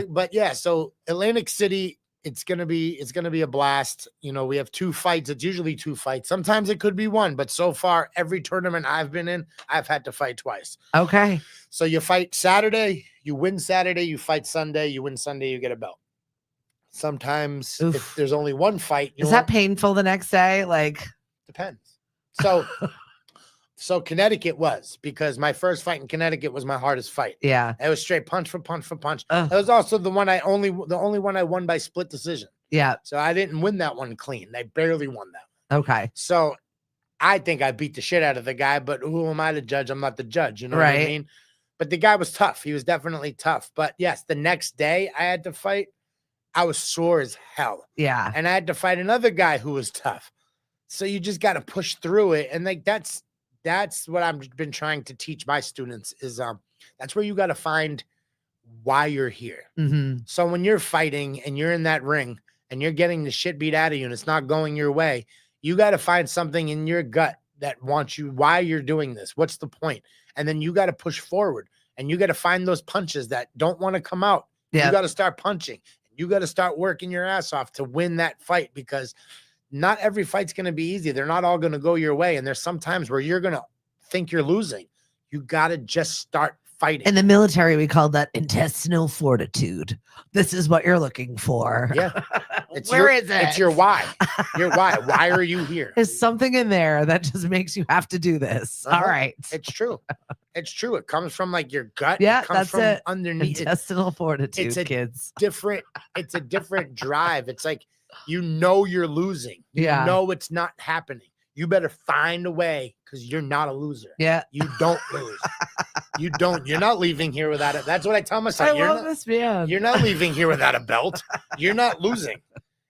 but yeah, so Atlantic City, it's gonna be a blast. We have 2 fights. It's usually 2 fights. Sometimes it could be 1, but so far every tournament I've been in, I've had to fight twice. Okay. So you fight Saturday, you win Saturday, you fight Sunday, you win Sunday, you get a belt. Sometimes if there's only 1 fight, is that painful the next day? Like, depends. So Connecticut was, because my first fight in Connecticut was my hardest fight. Yeah. It was straight punch for punch for punch. Ugh. It was also the only one I won by split decision. Yeah. So I didn't win that one clean. I barely won that one. Okay. So I think I beat the shit out of the guy, but who am I to judge? I'm not the judge. You know what I mean? But the guy was tough. He was definitely tough. But yes, the next day I had to fight. I was sore as hell. Yeah. And I had to fight another guy who was tough. So you just got to push through it. And like, that's what I've been trying to teach my students is, that's where you got to find why you're here. Mm-hmm. So when you're fighting and you're in that ring and you're getting the shit beat out of you and it's not going your way, you got to find something in your gut that wants you, why you're doing this. What's the point? And then you got to push forward and you got to find those punches that don't want to come out. Yep. You got to start punching. You got to start working your ass off to win that fight, because not every fight's going to be easy. They're not all going to go your way. And there's some times where you're going to think you're losing. You got to just start fighting. In the military, we call that intestinal fortitude. This is what you're looking for. Yeah. Where is it? It's your why. Your why. Why are you here? There's something in there that just makes you have to do this. All right. It's true. It's true. It comes from like your gut. Yeah, it comes from it. Underneath. Intestinal fortitude, it's a kids. It's a different drive. It's like, you're losing. You know it's not happening. You better find a way, because you're not a loser. Yeah. You don't lose. You're not leaving here without it. That's what I tell myself. I love this man. You're not leaving here without a belt. You're not losing.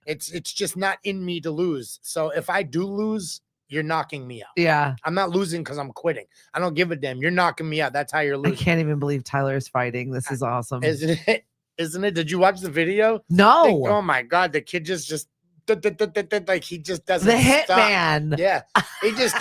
It's just not in me to lose. So if I do lose, you're knocking me out. Yeah. I'm not losing because I'm quitting. I don't give a damn. You're knocking me out. That's how you're losing. I can't even believe Tyler's fighting. This is awesome. Isn't it? Isn't it? Did you watch the video? No. Oh my God. The kid just like he just doesn't the stop. hitman. Yeah. He just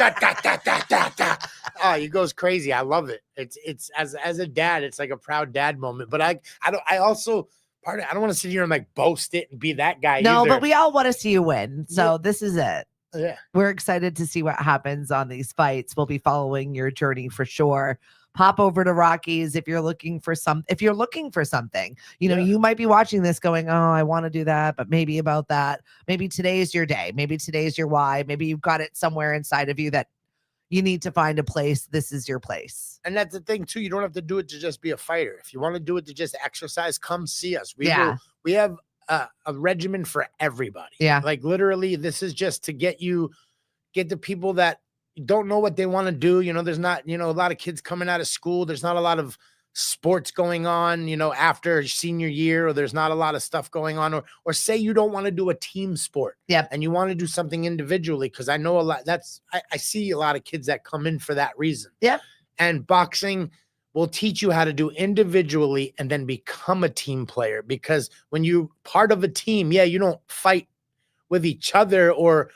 oh, he goes crazy. I love it. It's as a dad, it's like a proud dad moment. But I don't want to sit here and like boast it and be that guy. No, either. but we all want to see you win. So this is it. Yeah. We're excited to see what happens on these fights. We'll be following your journey for sure. Pop over to Rockies if you're looking for something. You might be watching this going, oh, I want to do that, but maybe about that. Maybe today's your day. Maybe today's your why. Maybe you've got it somewhere inside of you that you need to find a place. This is your place. And that's the thing too. You don't have to do it to just be a fighter. If you want to do it to just exercise, come see us. We have a regimen for everybody. Yeah. Like literally, this is just to get the people that don't know what they want to do. There's not, a lot of kids coming out of school. There's not a lot of sports going on, after senior year, or there's not a lot of stuff going on, or say you don't want to do a team sport. Yep. And you want to do something individually. Cause I know a lot I see a lot of kids that come in for that reason. Yep. And boxing will teach you how to do individually and then become a team player. Because when you're part of a team, you don't fight with each other or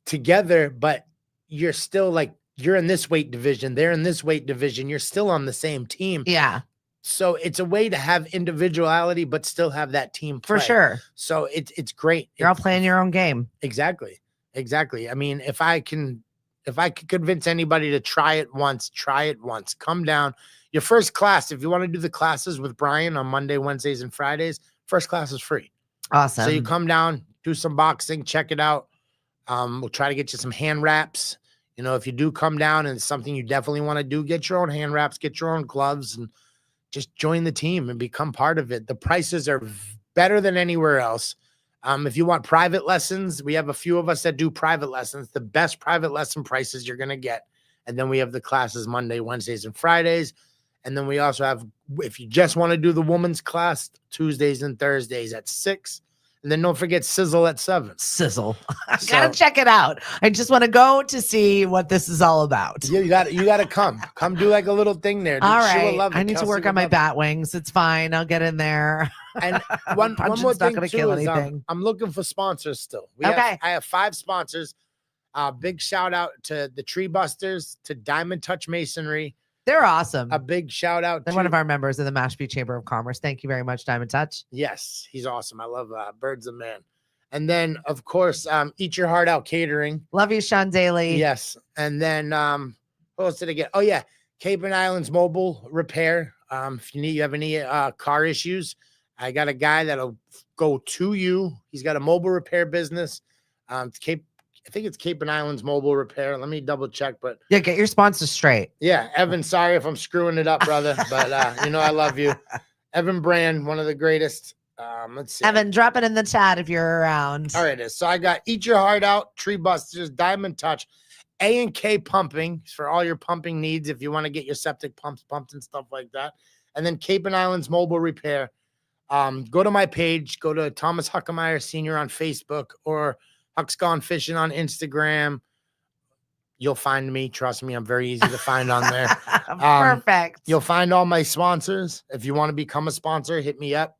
together, but you're still like, you're in this weight division, they're in this weight division, you're still on the same team. Yeah. So it's a way to have individuality, but still have that team play. For sure. So it's great. You're all playing your own game. Exactly. Exactly. I mean, if I could convince anybody to try it once, try it once. Come down. Your first class, if you want to do the classes with Brian on Monday, Wednesdays, and Fridays, first class is free. Awesome. So you come down, do some boxing, check it out. We'll try to get you some hand wraps. You know, if you do come down and it's something you definitely want to do, get your own hand wraps, get your own gloves, and just join the team and become part of it. The prices are better than anywhere else. If you want private lessons, we have a few of us that do private lessons, the best private lesson prices you're going to get. And then we have the classes Monday, Wednesdays, and Fridays. And then we also have, if you just want to do the woman's class, Tuesdays and Thursdays at 6. And then don't forget Sizzle at 7. Sizzle. I gotta check it out. I just want to go to see what this is all about. Yeah, you gotta come do like a little thing there. All She will right. love it. I need to work on my bat wings. It's fine. I'll get in there. And one more thing not too is anything. I'm looking for sponsors still. Okay. I have 5 sponsors. Big shout out to the Tree Busters, to Diamond Touch Masonry. They're awesome. A big shout out to one of our members in the Mashpee Chamber of Commerce. Thank you very much, Diamond Touch. Yes, he's awesome. I love Bird's a Man. And then, of course, Eat Your Heart Out Catering. Love you, Sean Daly. Yes. And then, what else did I get? Oh, yeah. Cape and Islands Mobile Repair. If you have any car issues, I got a guy that'll go to you. He's got a mobile repair business. I think it's Cape and Islands Mobile Repair. Let me double check, but yeah, get your sponsors straight. Yeah, Evan, sorry if I'm screwing it up, brother, but I love you. Evan Brand, one of the greatest. Let's see. Evan, drop it in the chat if you're around. All right, so I got Eat Your Heart Out, Tree Busters, Diamond Touch, A&K Pumping for all your pumping needs if you want to get your septic pumps pumped and stuff like that. And then Cape and Islands Mobile Repair. Go to my page, go to Thomas Huckemeyer Sr. on Facebook or Huck's Gone Fishing on Instagram. You'll find me. Trust me, I'm very easy to find on there. Perfect. You'll find all my sponsors. If you want to become a sponsor, hit me up.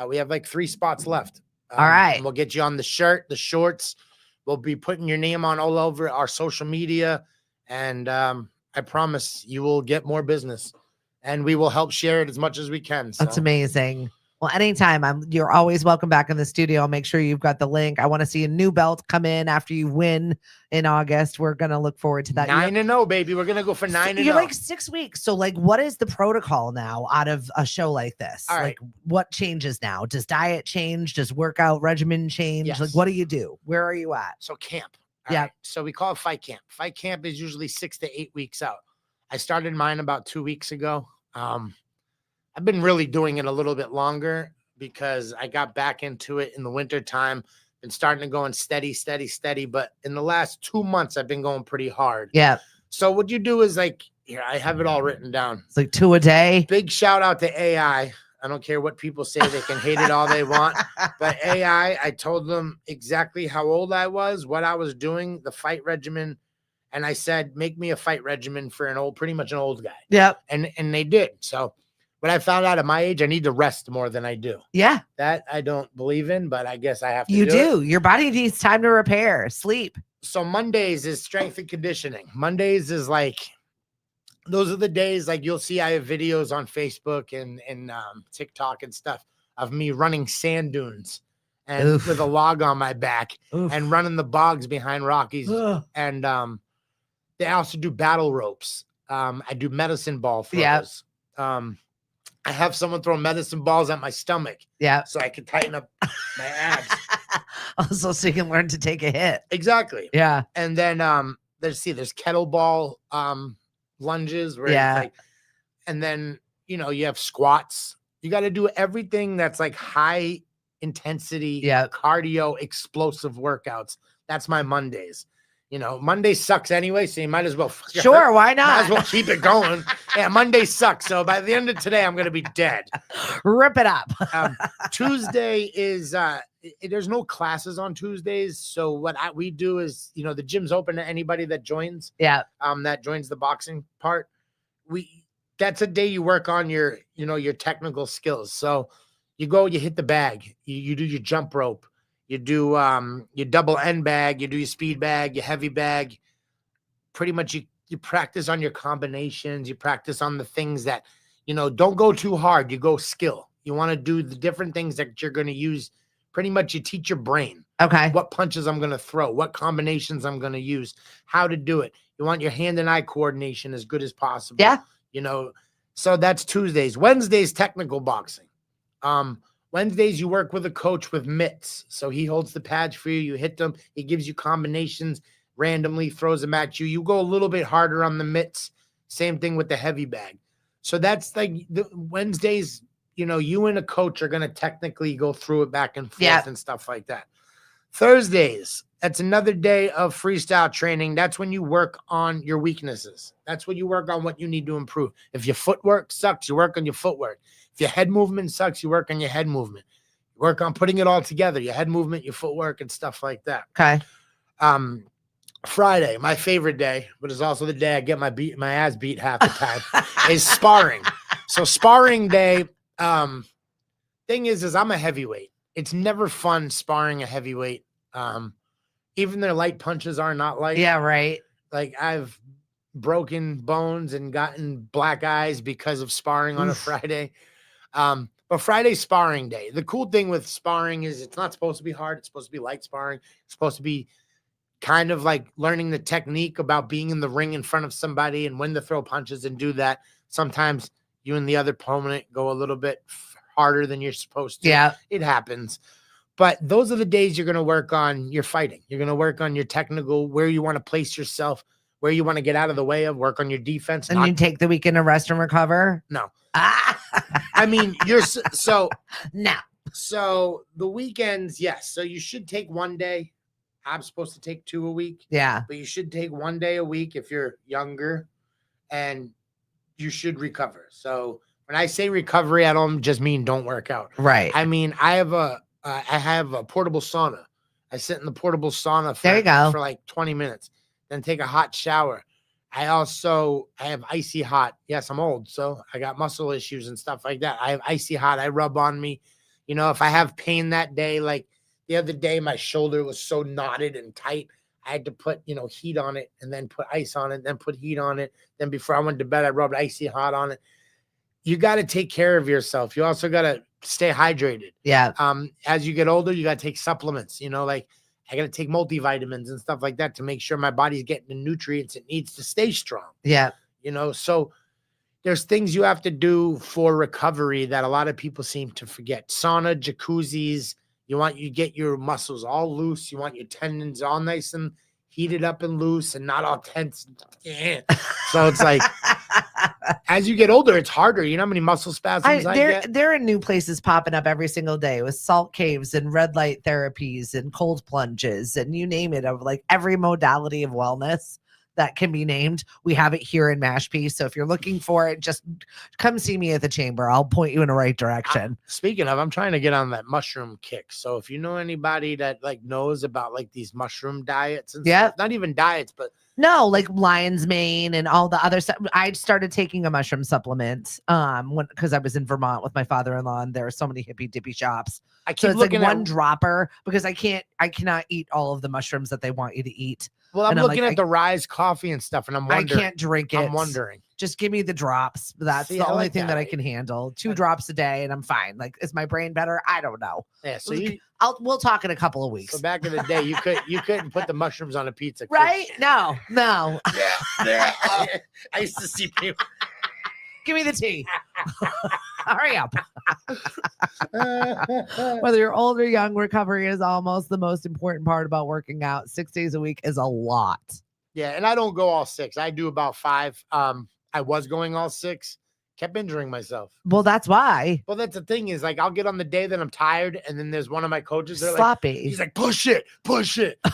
We have like 3 spots left. All right. And we'll get you on the shirt, the shorts. We'll be putting your name on all over our social media. And I promise you will get more business. And we will help share it as much as we can. So. That's amazing. Well, anytime you're always welcome back in the studio. I'll make sure you've got the link. I want to see a new belt come in after you win in August. We're going to look forward to that. 9-0, baby. We're going to go for 9-0. You're like 6 weeks. So like, what is the protocol now out of a show like this? All right. Like what changes now? Does diet change? Does workout regimen change? Yes. Like, what do you do? Where are you at? So camp. Yeah. Right. So we call it fight camp. Fight camp is usually 6 to 8 weeks out. I started mine about 2 weeks ago. I've been really doing it a little bit longer because I got back into it in the winter time. Been starting to go in steady. But in the last 2 months, I've been going pretty hard. Yeah. So what you do is like, here, I have it all written down. It's like 2 a day. Big shout out to AI. I don't care what people say. They can hate it all they want. But AI, I told them exactly how old I was, what I was doing, the fight regimen. And I said, make me a fight regimen for pretty much an old guy. Yep. And they did. So when I found out at my age, I need to rest more than I do. Yeah. That I don't believe in, but I guess I have to You do. Your body needs time to repair, sleep. So Mondays is strength and conditioning. Mondays is like, those are the days, like you'll see I have videos on Facebook and TikTok and stuff of me running sand dunes and with a log on my back and running the bogs behind Rockies. And they also do battle ropes. I do medicine ball throws. I have someone throw medicine balls at my stomach. Yeah. So I can tighten up my abs. Also, so you can learn to take a hit. Exactly. Yeah. And then there's kettlebell lunges where it's like, and then you have squats. You got to do everything that's like high intensity cardio explosive workouts. That's my Mondays. Monday sucks anyway, so you might as well. Sure, why not? Might as well keep it going. Yeah, Monday sucks. So by the end of today, I'm going to be dead. Rip it up. Tuesday is, there's no classes on Tuesdays. So what we do is, the gym's open to anybody that joins. Yeah. That joins the boxing part. That's a day you work on your technical skills. So you go, you hit the bag, you do your jump rope. You do your double end bag, you do your speed bag, your heavy bag. Pretty much you practice on your combinations, you practice on the things that, don't go too hard. You go skill. You want to do the different things that you're going to use. Pretty much you teach your brain. Okay. what punches I'm going to throw, what combinations I'm going to use, how to do it. You want your hand and eye coordination as good as possible. Yeah. You know, so that's Tuesdays. Wednesdays, technical boxing. Wednesdays, you work with a coach with mitts. So he holds the pads for you. You hit them. He gives you combinations randomly, throws them at you. You go a little bit harder on the mitts. Same thing with the heavy bag. So that's like the Wednesdays, you know, you and a coach are going to technically go through it back and forth and stuff like that. Thursdays, that's another day of freestyle training. That's when you work on your weaknesses. That's when you work on what you need to improve. If your footwork sucks, you work on your footwork. If your head movement sucks, you work on your head movement. You work on putting it all together, your head movement, your footwork, and stuff like that. Okay. Friday, my favorite day, but it's also the day I get my ass beat half the time, is sparring. So sparring day, thing is I'm a heavyweight. It's never fun sparring a heavyweight. Even their light punches are not light. Yeah, right. Like I've broken bones and gotten black eyes because of sparring on a Friday. But Friday's sparring day. The cool thing with sparring is it's not supposed to be hard. It's supposed to be light sparring. It's supposed to be kind of like learning the technique about being in the ring in front of somebody and when to throw punches and do that. Sometimes you and the other opponent go a little bit harder than you're supposed to. Yeah. It happens. But those are the days you're going to work on your fighting. You're going to work on your technical, where you want to place yourself, where you want to get out of the way of, work on your defense. And you take the weekend to rest and recover? No. I mean, no. So the weekends, yes. So you should take one day. I'm supposed to take 2 a week. Yeah. But you should take 1 day a week if you're younger, and you should recover. So when I say recovery, I don't just mean don't work out. Right. I mean, I have a portable sauna. I sit in the portable sauna for like 20 minutes, then take a hot shower. I have icy hot. Yes, I'm old, so I got muscle issues and stuff like that. I have icy hot. I rub on me. You know, if I have pain that day, like the other day, my shoulder was so knotted and tight, I had to put, heat on it and then put ice on it, then put heat on it. Then before I went to bed, I rubbed icy hot on it. You got to take care of yourself. You also got to stay hydrated. Yeah. As you get older, you got to take supplements, like I got to take multivitamins and stuff like that to make sure my body's getting the nutrients it needs to stay strong. Yeah. So there's things you have to do for recovery that a lot of people seem to forget. Sauna, jacuzzis, you get your muscles all loose. You want your tendons all nice and heated up and loose and not all tense. So it's like, as you get older, it's harder. You know how many muscle spasms I get? There are new places popping up every single day with salt caves and red light therapies and cold plunges and you name it, of like every modality of wellness that can be named. We have it here in Mashpee. So if you're looking for it, just come see me at the chamber. I'll point you in the right direction. Speaking of, I'm trying to get on that mushroom kick. So if you know anybody that like knows about like these mushroom diets and stuff, not even diets, but no, like lion's mane and all the other stuff. I started taking a mushroom supplement because I was in Vermont with my father-in-law and there are so many hippy dippy shops. So it's like one dropper because I cannot eat all of the mushrooms that they want you to eat. Well, I'm looking at the Rise coffee and stuff, and I'm wondering. I can't drink it. I'm wondering. Just give me the drops. That's the only thing that I can handle. 2 drops a day, and I'm fine. Like, is my brain better? I don't know. Yeah. So we'll talk in a couple of weeks. So back in the day, you couldn't put the mushrooms on a pizza, right? No. Yeah. I used to see people. Give me the tea. Hurry up. Whether you're old or young, recovery is almost the most important part about working out. 6 days a week is a lot. Yeah, and I don't go all 6. I do about 5. I was going all 6. Kept injuring myself. Well, that's why. Well, that's the thing is like I'll get on the day that I'm tired, and then there's one of my coaches. Sloppy. Like, he's like, push it,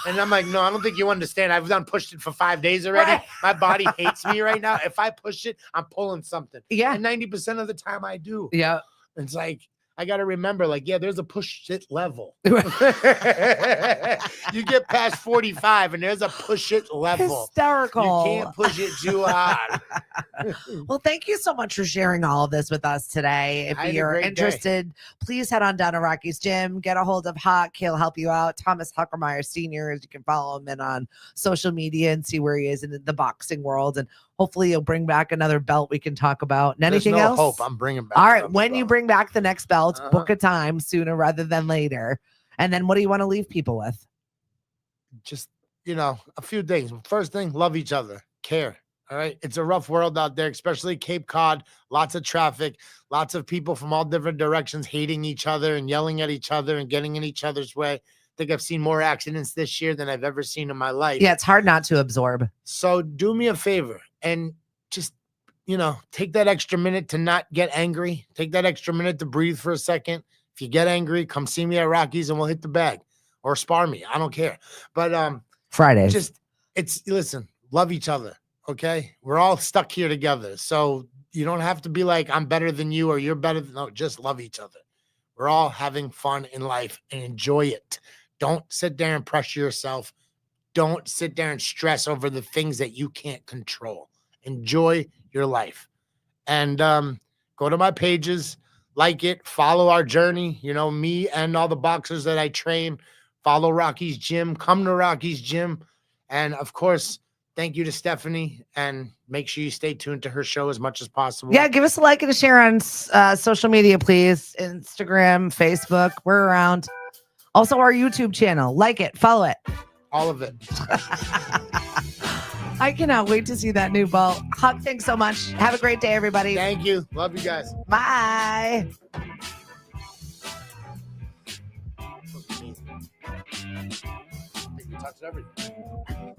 and I'm like, no, I don't think you understand. I've pushed it for 5 days already. Right. My body hates me right now. If I push it, I'm pulling something. Yeah, and 90% of the time I do. Yeah, it's like I got to remember, like, there's a push it level. You get past 45 and there's a push it level. Hysterical. You can't push it too hard. Well, thank you so much for sharing all of this with us today. If you're interested, please head on down to Rocky's Gym, get a hold of Huck. He'll help you out. Thomas Huckermeyer Sr. You can follow him in on social media and see where he is in the boxing world. And hopefully you'll bring back another belt we can talk about. And anything else? Hope I'm bringing back. All right. When you bring back the next belt, book a time sooner rather than later. And then what do you want to leave people with? Just, a few things. First thing, love each other, care. All right. It's a rough world out there, especially Cape Cod. Lots of traffic, lots of people from all different directions hating each other and yelling at each other and getting in each other's way. I think I've seen more accidents this year than I've ever seen in my life. Yeah, it's hard not to absorb. So do me a favor and just, take that extra minute to not get angry. Take that extra minute to breathe for a second. If you get angry, come see me at Rockies and we'll hit the bag or spar me. I don't care. But Fridays. listen, love each other. Okay. We're all stuck here together. So you don't have to be like, I'm better than you or you're better than, no, just love each other. We're all having fun in life and enjoy it. Don't sit there and pressure yourself. Don't sit there and stress over the things that you can't control. Enjoy your life. And go to my pages, like it, follow our journey. Me and all the boxers that I train, follow Rocky's Gym, come to Rocky's Gym. And of course, thank you to Stephanie, and make sure you stay tuned to her show as much as possible. Yeah, give us a like and a share on social media, please. Instagram, Facebook, we're around. Also, our YouTube channel. Like it, follow it. All of it. I cannot wait to see that new ball. Huck, thanks so much. Have a great day, everybody. Thank you. Love you guys. Bye. I think we touched everything.